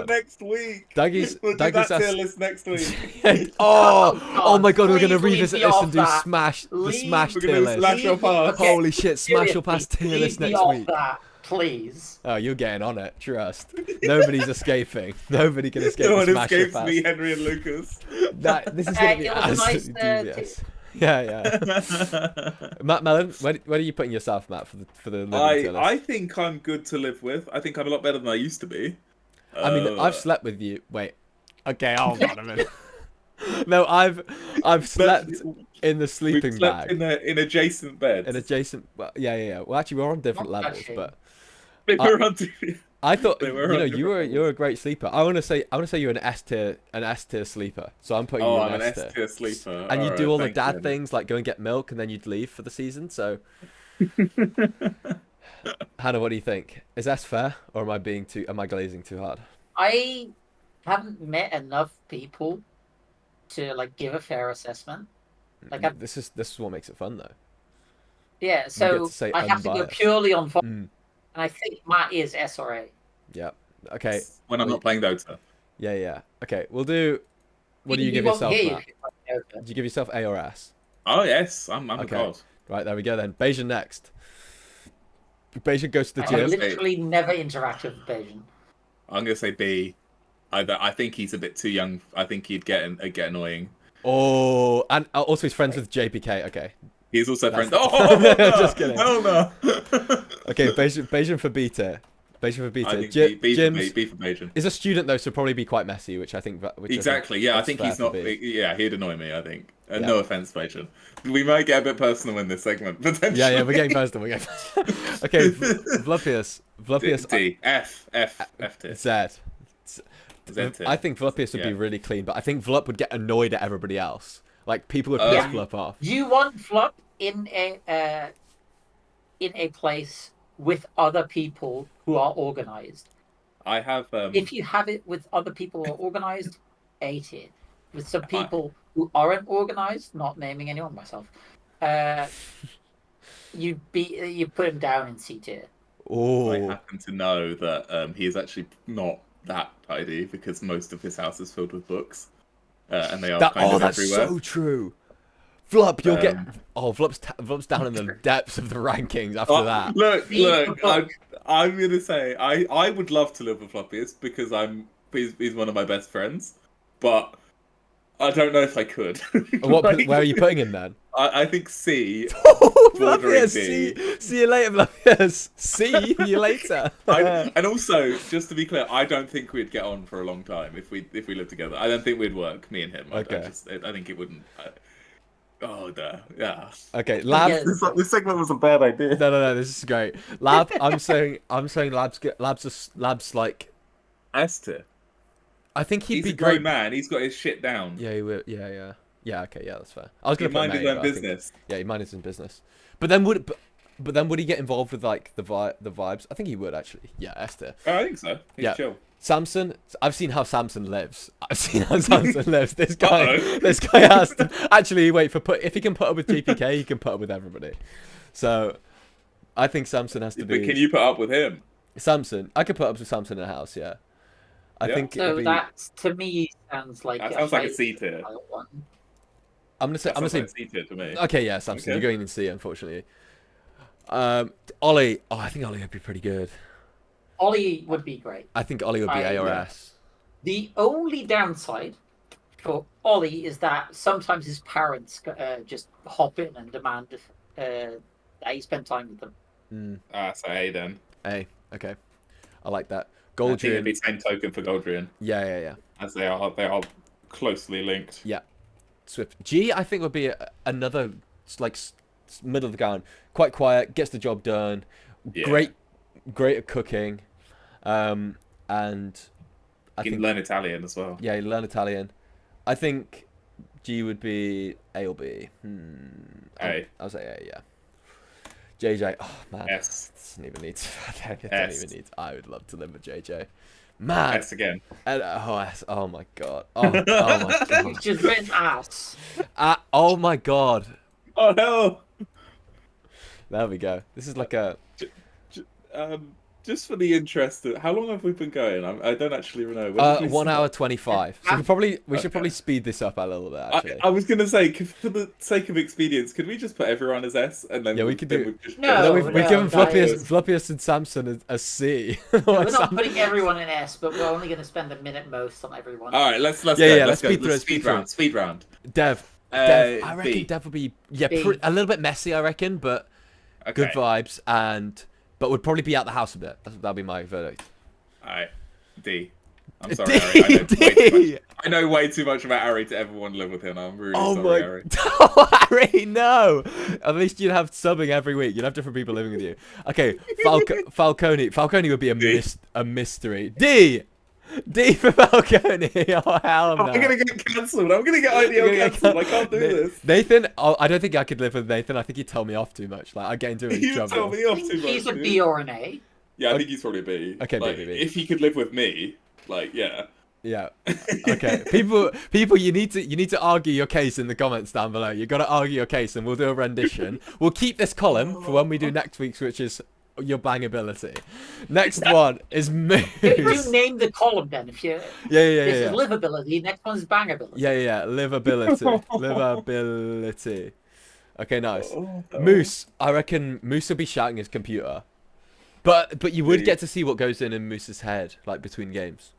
Next week. Daggy's We'll do that tier list next week. oh my god, we're gonna please revisit leave me this and do off Smash, the Leave- Smash We're tier gonna list. Smash or pass. Okay, Holy shit, Smash or pass tier leave list me next off week. that, please. Oh, you're getting on it. Trust. Nobody's escaping. Nobody can escape No one the Smash or escapes pass. me, Henry and Lucas. This is gonna be It was a nice, absolutely devious. Yeah. Matt Mellon, where are you putting yourself, Matt, for the living tier list? I think I'm good to live with. I think I'm a lot better than I used to be. I mean, I've slept with you. Wait. Okay, hold on a minute. No, I've slept in the sleeping We've slept bag. in adjacent beds. In adjacent. Well, yeah. Well, actually, we're on different Not levels, actually. but They were on I thought They were on different you're a great sleeper. I want to say you're an S tier sleeper. So I'm putting you Oh, in I'm an S S tier sleeper. And you Alright, do all the thank dad you. things like go and get milk and then you'd leave for the season. So Hannah, what do you think? Is S fair or am I glazing too hard? I haven't met enough people to like give a fair assessment. Like, This is what makes it fun though. yeah, get so to say I have to go unbiased. purely on fun, Mm. and I think Matt is S or A. Yeah. Okay. When I'm not playing Dota. Yeah. Okay. We'll do. What do you He give won't yourself, hear you Matt? if you're playing Dota. Did you give yourself A or S? Oh yes, I'm a Okay. god. Right, there we go then. Bayesian next. Bayesian goes to the I gym. literally never interact with Bayesian. I'm gonna say B. I think he's a bit too young. I think he'd get annoying. Oh, and also he's friends with JPK. Okay. He's also friends. That's- Oh, no! Just kidding. Hell no. Okay, Bayesian for B tier. Bayesian for B I tier. think B for Jim's Bayesian. is a student though, so probably be quite messy, which I think. Exactly. Yeah, I that's think fair he's for not. B. Yeah, he'd annoy me. I think. Yeah. No offense, Bayesian. We might get a bit personal in this segment potentially. Yeah, we're getting personal. Okay, Vlupius. D. F tier. Z. Z tier. I think Vlupius would be Yeah. really clean, but I think Vlup would get annoyed at everybody else. Like people would piss Yeah. Vlup off. Do you want Flup in a place with other people who are organized? I have. If you have it with other people who are organized, A tier. With some people who aren't organized, not naming anyone myself, you put him down in C tier. Oh, I happen to know that he is actually not that tidy because most of his house is filled with books, and they are kind of that's everywhere. so true. Vlup, you'll get. Oh, Vlup's down in the depths of the rankings after that. Look, I'm gonna say I would love to live with Floppiest because he's one of my best friends, but I don't know if I could. Where are you putting him then? I think C. Bordering D. See you later, Vlupius. See you later. And also, just to be clear, I don't think we'd get on for a long time if we lived together. I don't think we'd work, me and him. Okay. I think it wouldn't. Yeah. Okay, Lab. Yes. This segment was a bad idea. No, this is great. Lab, I'm saying Lab's like. S tier. I think he'd He's be a grown great. man. He's got his shit down. Yeah, he will. Yeah. Okay, yeah, that's fair. I was He gonna put minded him A, his own but I think- business. Yeah, he minded his own business. But then would he get involved with like the vibes? I think he would actually. Yeah, Esther. Oh, I think so. He's Yeah. chill. Samson, I've seen how Samson lives. This guy, Uh-oh. this guy has to actually wait for if he can put up with JPK, he can put up with everybody. So, I think Samson has to But be. can you put up with him? Samson, I could put up with Samson in a house. Yeah, I Yeah. think. So it'd be, that to me sounds like That sounds like a C tier. one. I'm gonna say. That I'm gonna sounds say. like a C tier to me. Okay, yeah, Samson, Okay. you're going in C, unfortunately. Ollie. Oh, I think Ollie would be pretty good. Ollie would be great. I think Ollie would be A or yeah. S. The only downside for Ollie is that sometimes his parents just hop in and demand that he spend time with them. So A then. A. Okay. I like that. I think it'd Goldrian. be same token for Goldrian, Yeah. as they are closely linked. Yeah. Swift. G, I think would be another like middle of the ground. Quite quiet, gets the job done. Yeah. Great at cooking. And I You think can learn Italian as well. yeah, you learn Italian. I think G would be A or B. A. I'll say A. Yeah. JJ. Oh man. S. Doesn't even need to. I don't S. even need. I would love to live with JJ. Man. S again. Oh my god. Oh my god. You've just written ass. Oh my god. Oh no. There we go. This is like a. Just for the interest, how long have we been going? I don't actually know. When did we 1 start? hour 25. So we should probably speed this up a little bit. Actually. I was gonna say, for the sake of expedience, could we just put everyone as S and then Yeah, we could do. No, we've given no, Floppiest and Samson a C. We're not putting everyone in S, but we're only going to spend a minute most on everyone. All right, let's go. Let's speed through it. Speed round. Dev. I reckon B. Dev would be B. a little bit messy. I reckon, but good vibes but would probably be out the house a bit. That'll be my verdict. All right, D. I'm sorry, Harry. I know way too much about Harry to ever want to live with him. I'm really sorry, Harry. Harry, no! At least you'd have subbing every week. You'd have different people living with you. Okay, Falcone. Falcone would be a mystery. D for Falcone. Oh, hell no. I'm going to get cancelled. I'm going to get IDL cancelled. I can't do this. Nathan, I don't think I could live with Nathan. I think he'd tell me off too much. Like, I get into his trouble. Tell me off too much. He's a B or an A. Yeah, I think he's probably a B. Okay, like, B. If he could live with me, like, yeah. Yeah. Okay. People, you need to argue your case in the comments down below. You got to argue your case, and we'll do a rendition. We'll keep this column for when we do next week's, which is your bangability. Next one is Moose. You name the column then. If you this is livability. Next one's bangability. Yeah. Livability. Okay, nice. Moose. I reckon Moose will be shouting his computer, but you would get to see what goes in Moose's head, like between games.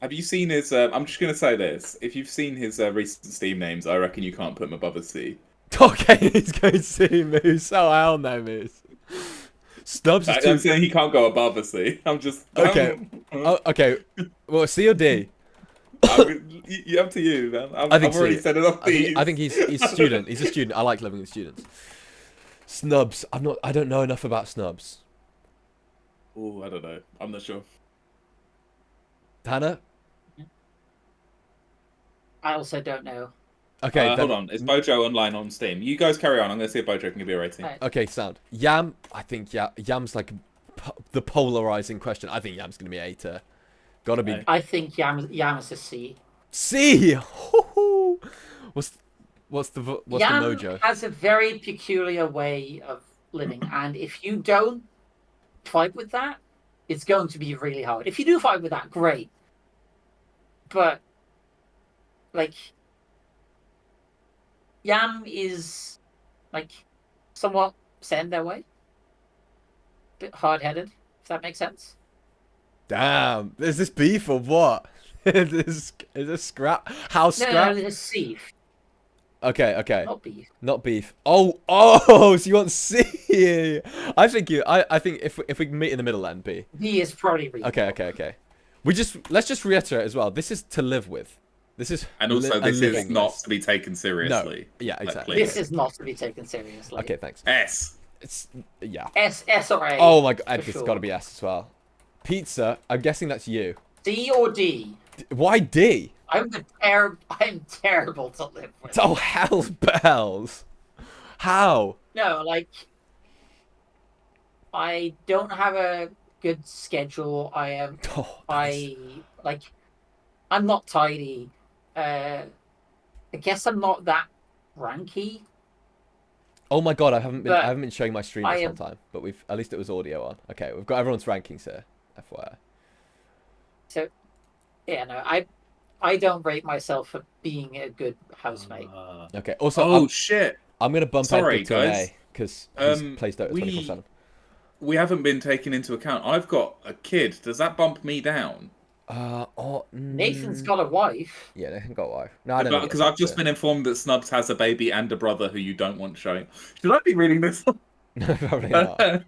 Have you seen his? I'm just gonna say this: if you've seen his recent Steam names, I reckon you can't put him above a C. Okay, he's going to see Moose. Oh hell no, Moose. Stubbs is I'm saying he can't go above a C. I'm just okay. Okay. Well, C or D? You up to you, man. I've already said it off these. I think he's a student. He's a student. I like living with students. Snubs. I don't know enough about Snubs. Oh, I don't know. I'm not sure. Hannah? I also don't know. Okay, hold on. Is Bojo online on Steam? You guys carry on. I'm going to see if Bojo can give you a rating. Right. Okay, sound. Yam, I think Yam's like the polarizing question. I think Yam's going to be A tier. Gotta be. I think Yam is a C. C! What's the Yam mojo? has a very peculiar way of living, and if you don't fight with that, it's going to be really hard. If you do fight with that, great. But, like, Yam is, like, somewhat set in their way. Bit hard-headed, if that makes sense. Damn, is this beef or what? is this scrap? How scrap? No, it's C. Okay. Not beef. Not beef. Oh, so you want C? I think if we can meet in the middle then B. B is probably reasonable. Okay. Let's just reiterate as well. This is to live with. This is and also this is not to be taken seriously. No. Yeah, exactly. This is not to be taken seriously. Okay, thanks. S. It's yeah. S or A. Oh my god, it's sure. got to be S as well. Pizza. I'm guessing that's you. D or D? Why D? I'm terrible to live with. Oh hell's bells! How? No, like I don't have a good schedule. I'm not tidy. I guess I'm not that ranky. Oh my god, I haven't been showing my stream this whole am... time, but at least it was audio on. Okay, we've got everyone's rankings here, FYI. So, yeah, no, I don't rate myself for being a good housemate. Okay. Also, shit! I'm gonna bump Edgar to an A because he plays Dota 24/7. We haven't been taken into account. I've got a kid. Does that bump me down? Nathan's got a wife. Yeah, Nathan got a wife. No, I don't know. Because I've just been informed that Snubs has a baby and a brother who you don't want showing. Should I be reading this? No, probably not.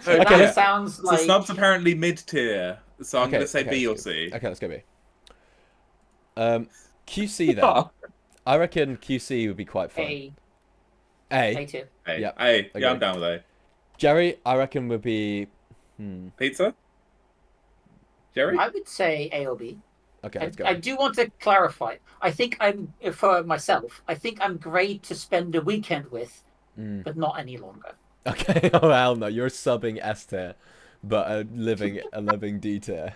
So Okay, that let's- sounds So like snub's apparently mid-tier, so I'm going to say B or let's go. C. Okay, let's go B. QC then. I reckon QC would be quite fun. A A. tier. A. Yeah. A. Agree. Yeah, I'm down with A. Jerry, I reckon would be. Pizza? Jerry? I would say A or B. Okay, let's go. I do want to clarify. I think I'm, for myself, I think I'm great to spend a weekend with, but not any longer. Okay. Oh hell no, you're subbing S tier, but a living D tier.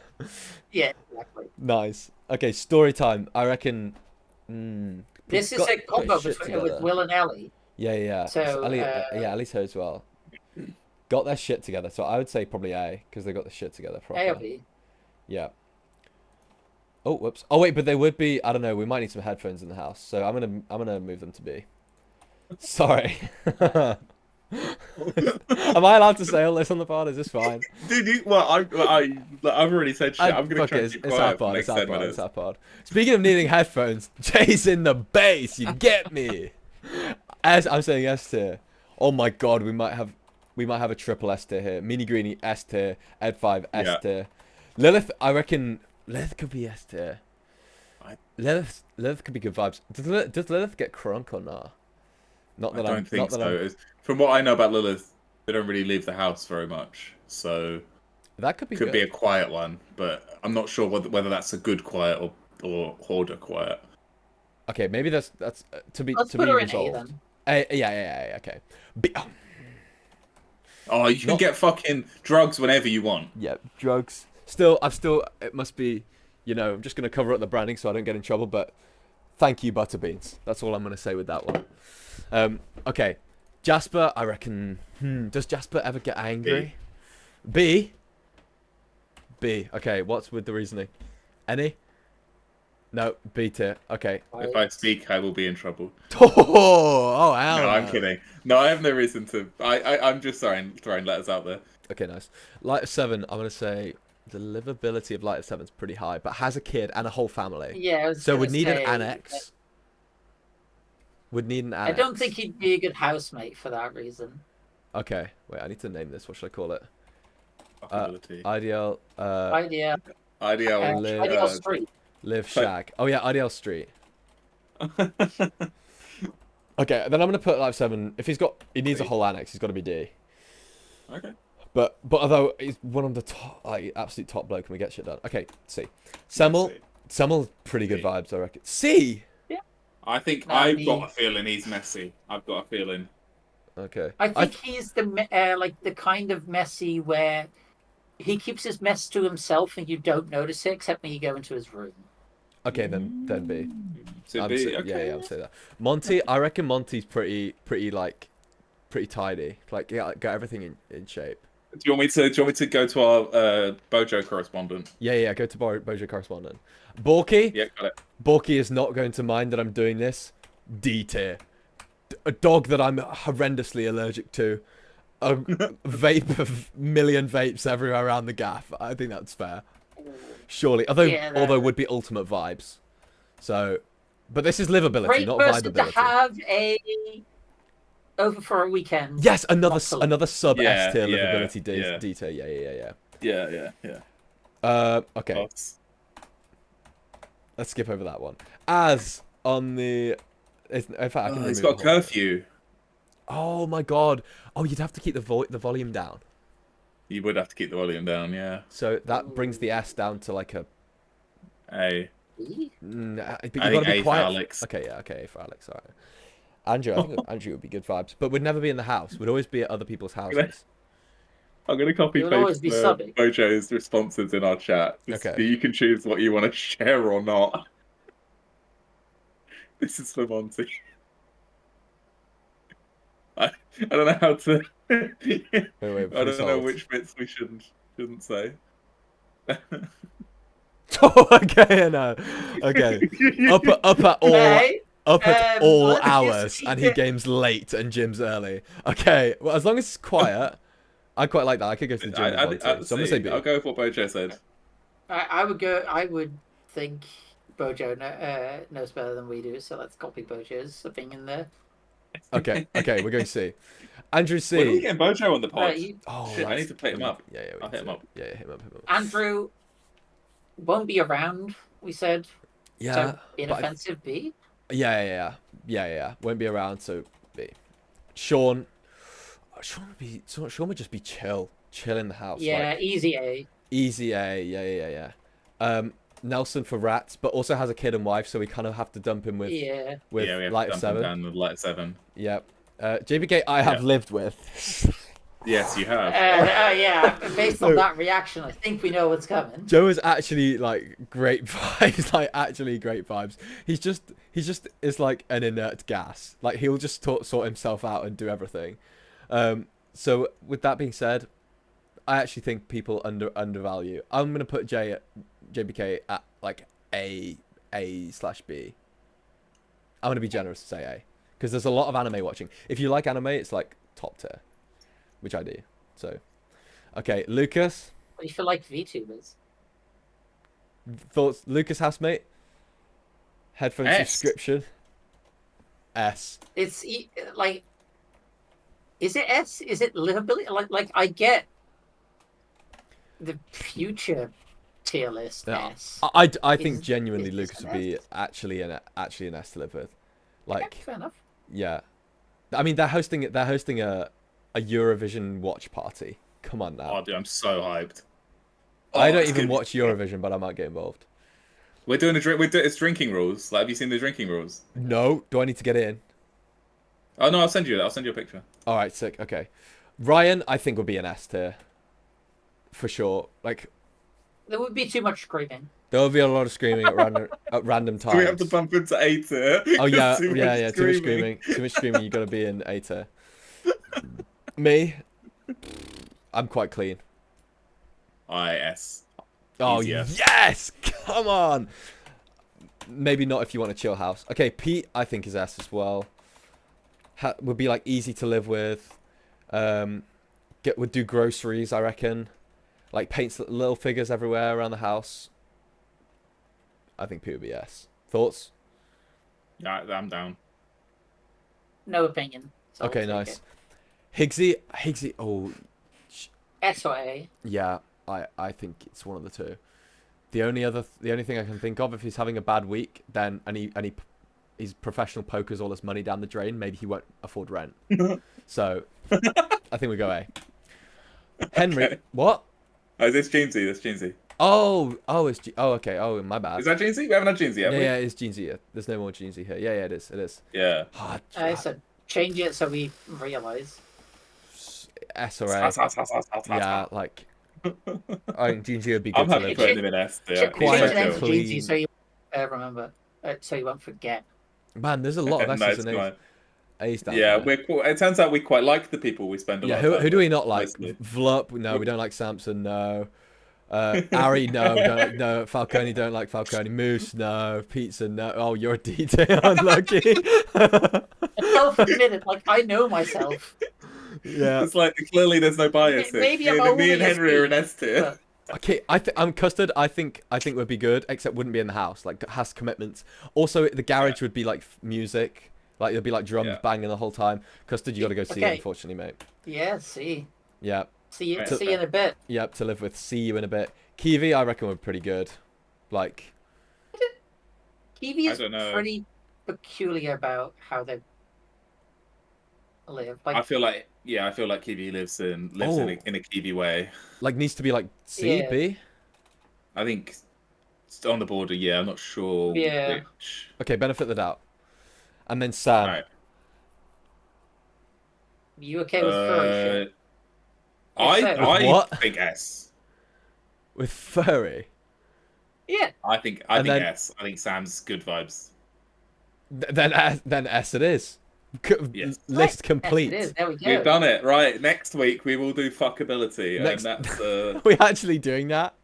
Yeah, exactly. Nice. Okay, story time. I reckon. This is got- a got combo shit with together. Will and Ellie. Yeah. So, Ellie, yeah, Ellie's here as well. Got their shit together, so I would say probably A because they got the shit together properly. A or B. Yeah. Oh, whoops. Oh wait, but they would be. I don't know. We might need some headphones in the house, so I'm gonna move them to B. Sorry. Am I allowed to say all this on the pod? Is this fine? Dude, I've already said shit. I'm going to try and keep It's our quiet for pod. the It's next our 10 pod. minutes. It's our pod. Speaking of needing headphones, Jay's in the bass. You get me? As I'm saying S tier. Oh my god, we might have a triple S tier here. Mini Greenie S tier. Ed5 S tier. Lilith, I reckon Lilith could be S tier. Lilith could be good vibes. Does Lilith get crunk or not? I don't think so. From what I know about Lilith, they don't really leave the house very much, so that could be be a quiet one. But I'm not sure whether that's a good quiet or hoarder quiet. Okay, maybe that's to be Let's to put be her resolved. in A then. Yeah. Okay. B. Oh, you can get fucking drugs whenever you want. Yeah, drugs. It must be, I'm just going to cover up the branding so I don't get in trouble, but thank you, Butterbeans. That's all I'm going to say with that one. Okay. Jasper, I reckon, does Jasper ever get angry? B? Okay, what's with the reasoning? Any? No, B tier. Okay. If I speak, I will be in trouble. Oh, hell no, I'm kidding. No, I have no reason to. I'm just throwing letters out there. Okay, nice. Light of 7, I'm going to say the livability of Light of 7 is pretty high, but has a kid and a whole family. Yeah, so would need an annex. Would need an annex. I don't think he'd be a good housemate for that reason. Okay, wait, I need to name this. What should I call it? IDL. IDL. IDL Street. Live Shag. Oh yeah, IDL Street. Okay, then I'm gonna put Live 7. If he needs a whole annex, he's got to be D. Okay. But although he's one of the top, absolute top bloke, and we get shit done. Okay, C. Semmel, pretty good vibes, I reckon. C. Yeah. I think I've got a feeling he's messy. I've got a feeling. Okay. I think he's the kind of messy where he keeps his mess to himself and you don't notice it except when you go into his room. Okay, then B. So B. Okay. Yeah, I'll say that. Monty, I reckon Monty's pretty tidy. Like, got everything in shape. Do you want me to go to our Bojo correspondent? Yeah. Go to Bojo correspondent. Borky. Yeah, got it. Borky is not going to mind that I'm doing this. D tier. A dog that I'm horrendously allergic to. A million vapes everywhere around the gaff. I think that's fair. Surely, although would be ultimate vibes. So, but this is livability, Great not person viability. to have over for a weekend. Yes, another sub S tier yeah, livability D tier. Yeah. Okay. Lots. Let's skip over that one. As on the, in fact, I can It's remove got curfew. Oh my god! Oh, you'd have to keep the volume down. You would have to keep the volume down, yeah. So that brings the S down to like a A. But you gotta be quiet. For Alex. Okay, yeah, okay, for Alex. All right. Andrew, I think Andrew would be good vibes, but we'd never be in the house. We'd always be at other people's houses. I'm gonna copy paste Bojo's responses in our chat. Okay. You can choose what you want to share or not. This is for Monty. I don't know how to. Wait, I don't know which bits we shouldn't say. Oh, okay, no. Okay. Up at all hours, and he games late and gyms early. Okay, well, as long as it's quiet, I quite like that. I could go to the gym. So I'm gonna say B. I'll go with what Bojo said. I would think Bojo knows better than we do, so let's copy Bojo's opinion there. Okay, we're going C. Andrew C. When are we getting Bojo on the pod? Oh, shit, I need to pick him up. Yeah, I'll hit him up. Yeah, hit him up. Andrew won't be around, we said. Yeah. So inoffensive B? Yeah. Won't be around, so B. Sean would just be chill in the house. Yeah, like, easy A. Easy A, yeah. Nelson for rats, but also has a kid and wife, so we kind of have to dump him with we have light to of dump him 7. down with light of 7. Yep. JBK, I have lived with. Yes, you have. Yeah, based on that reaction, I think we know what's coming. Joe is actually like great vibes, like actually great vibes. He just is like an inert gas. Like he'll just sort himself out and do everything. So with that being said, I actually think people undervalue. I'm gonna put JBK at like A/B. I'm gonna be generous to say A, because there's a lot of anime watching. If you like anime, it's like top tier, which I do. So, okay, Lucas. What do you feel like VTubers? Thoughts, Lucas Housemate? Headphone S. subscription? S. It's like, is it S? Is it livability? Like I get the future tier list S. I think genuinely Lucas would be actually an S to live with. Like, fair enough. Yeah, I mean they're hosting a Eurovision watch party. Come on now. Oh, dude, I'm so hyped. I don't even watch Eurovision, but I might get involved. We're doing it's drinking rules. Like, have you seen the drinking rules? No. Do I need to get in? Oh no, I'll send you that. I'll send you a picture. All right, sick. Okay, Ryan, I think would be an S tier for sure. Like, there would be too much screaming. There will be a lot of screaming at random times. Do we have to bump into A tier? Oh yeah, Too much screaming. Too much screaming. You got to be in A tier. Me, I'm quite clean. S. Oh Easier. yes! Come on. Maybe not if you want a chill house. Okay, Pete, I think is S as well. Would be like easy to live with. Would do groceries, I reckon. Like paints little figures everywhere around the house. I think Pete would be S. Thoughts? Yeah, I'm down. No opinion. So okay, nice. Higgsy. Oh. S or A. Yeah, I think it's one of the two. The only thing I can think of, if he's having a bad week, then he's professional pokers all his money down the drain, maybe he won't afford rent. So I think we go A. Henry, okay. What? Oh, is this Jeansy? That's Jeansy. Okay. Oh, my bad. Is that Jeansy? We haven't had Jeansy yet. Yeah, it's Jeansy here. There's no more Jeansy here. Yeah, it is. Yeah. So change it so we realise. S or A. Yeah, like. I think Jeansy would be good to live putting him in S. Yeah. Change the name to Jeansy so you remember. So you won't forget. Man, there's a lot of S's and A's. A's down there. It turns out we quite like the people we spend a lot of time who do we not like? Mostly. Vlup, no, we don't like Samson, no. Ari, no, don't like, no. Falcone, don't like Falcone. Moose, no. Pizza, no. Oh, you're a DJ, unlucky. Self-admitted, like I know myself. Yeah. It's like clearly there's no bias here. Maybe me and Henry are in S tier. Okay, I'm Custard. I think would be good, except wouldn't be in the house. Like has commitments. Also, the garage would be like music. Like there'd be like drums banging the whole time. Custard, you got to go see it, unfortunately, mate. Yeah, see. Yeah. See you in a bit. Yep, to live with. See you in a bit. Kiwi, I reckon, would be pretty good. Like. Kiwi is pretty peculiar about how they live. Like I feel like Kiwi lives in a Kiwi way. Like needs to be like C, B? I think it's on the border, yeah, I'm not sure which. Okay, benefit the doubt. And then Sam. Right. You okay with furry shit? I think S. With furry? Yeah. I think S. I think Sam's good vibes. Then S it is. Yes. List complete. Yes, it is. There we go. We've done it. Right, next week we will do fuckability. And that's... Are we actually doing that?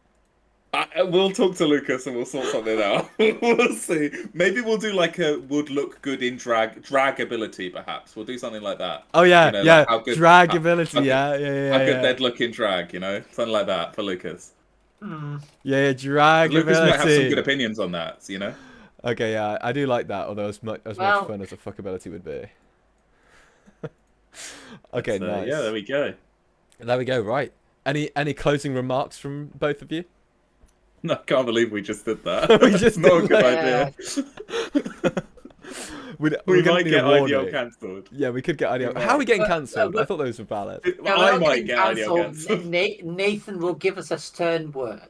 We'll talk to Lucas and we'll sort something out. We'll see. Maybe we'll do like a would look good in dragability, perhaps. We'll do something like that. Oh yeah, like dragability. Yeah. How good they'd look in drag, something like that for Lucas. Yeah, dragability. Lucas might have some good opinions on that, Okay, yeah, I do like that. Although as much fun as a fuckability would be. Okay, nice. Yeah, there we go. There we go. Right. Any closing remarks from both of you? No, I can't believe we just did that. We just Not a did good that. idea. We're We gonna might need get a IDL warning. cancelled. Yeah, we could get IDL. We How are we might. getting cancelled? I but- thought those were valid. No, we're I not might getting get IDL cancelled. cancelled. Nathan will give us a stern word.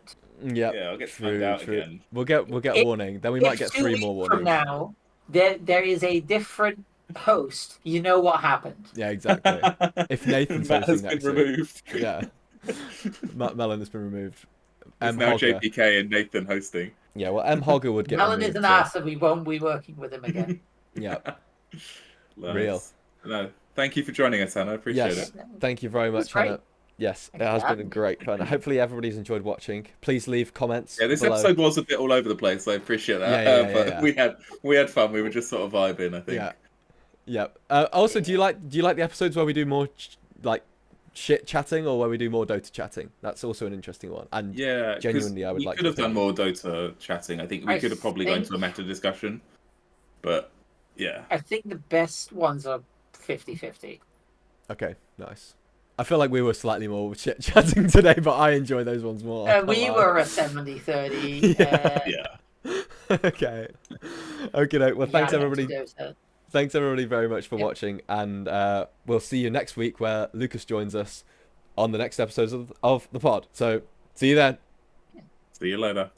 Yeah, Yeah, I'll get timed true, out true. again. We'll get a If- warning. Then we might If get 2 3 weeks more from warnings. now, there is a different host. You know what happened. Yeah, exactly. If Nathan's Matt has hosting been next week. removed. Yeah. Matt Mellon has been removed. It's now JPK and Nathan hosting. Yeah, well, M. Hogger would get Alan removed. is an so- ass, and we won't be working with him again. Yeah. Nice. Real. No, thank you for joining us, Hannah. I appreciate Yes. it. Thank you very was much, great. Hannah. Yes, Thanks it has for been having me. great fun. Hopefully everybody's enjoyed watching. Please leave comments. Yeah, this below. episode was a bit all over the place. So I appreciate that. Yeah. But we had fun. We were just sort of vibing, I think. Yeah. Yeah. Also, do you like the episodes where we do more shit chatting or where we do more Dota chatting? That's also an interesting one. And Yeah, 'cause genuinely, I would we like could to have done think- more Dota chatting. I think we I could have probably gone think- to a meta discussion. But yeah, I think the best ones are 50-50. Okay, nice. I feel like we were slightly more shit chatting today, but I enjoy those ones more. I can't We lie. were a 70-30. yeah. Okay. Okay. Well, thanks yeah, everybody. Dota. Thanks everybody very much for Yep. watching, and we'll see you next week where Lucas joins us on the next episodes of the pod. So see you then. See you later.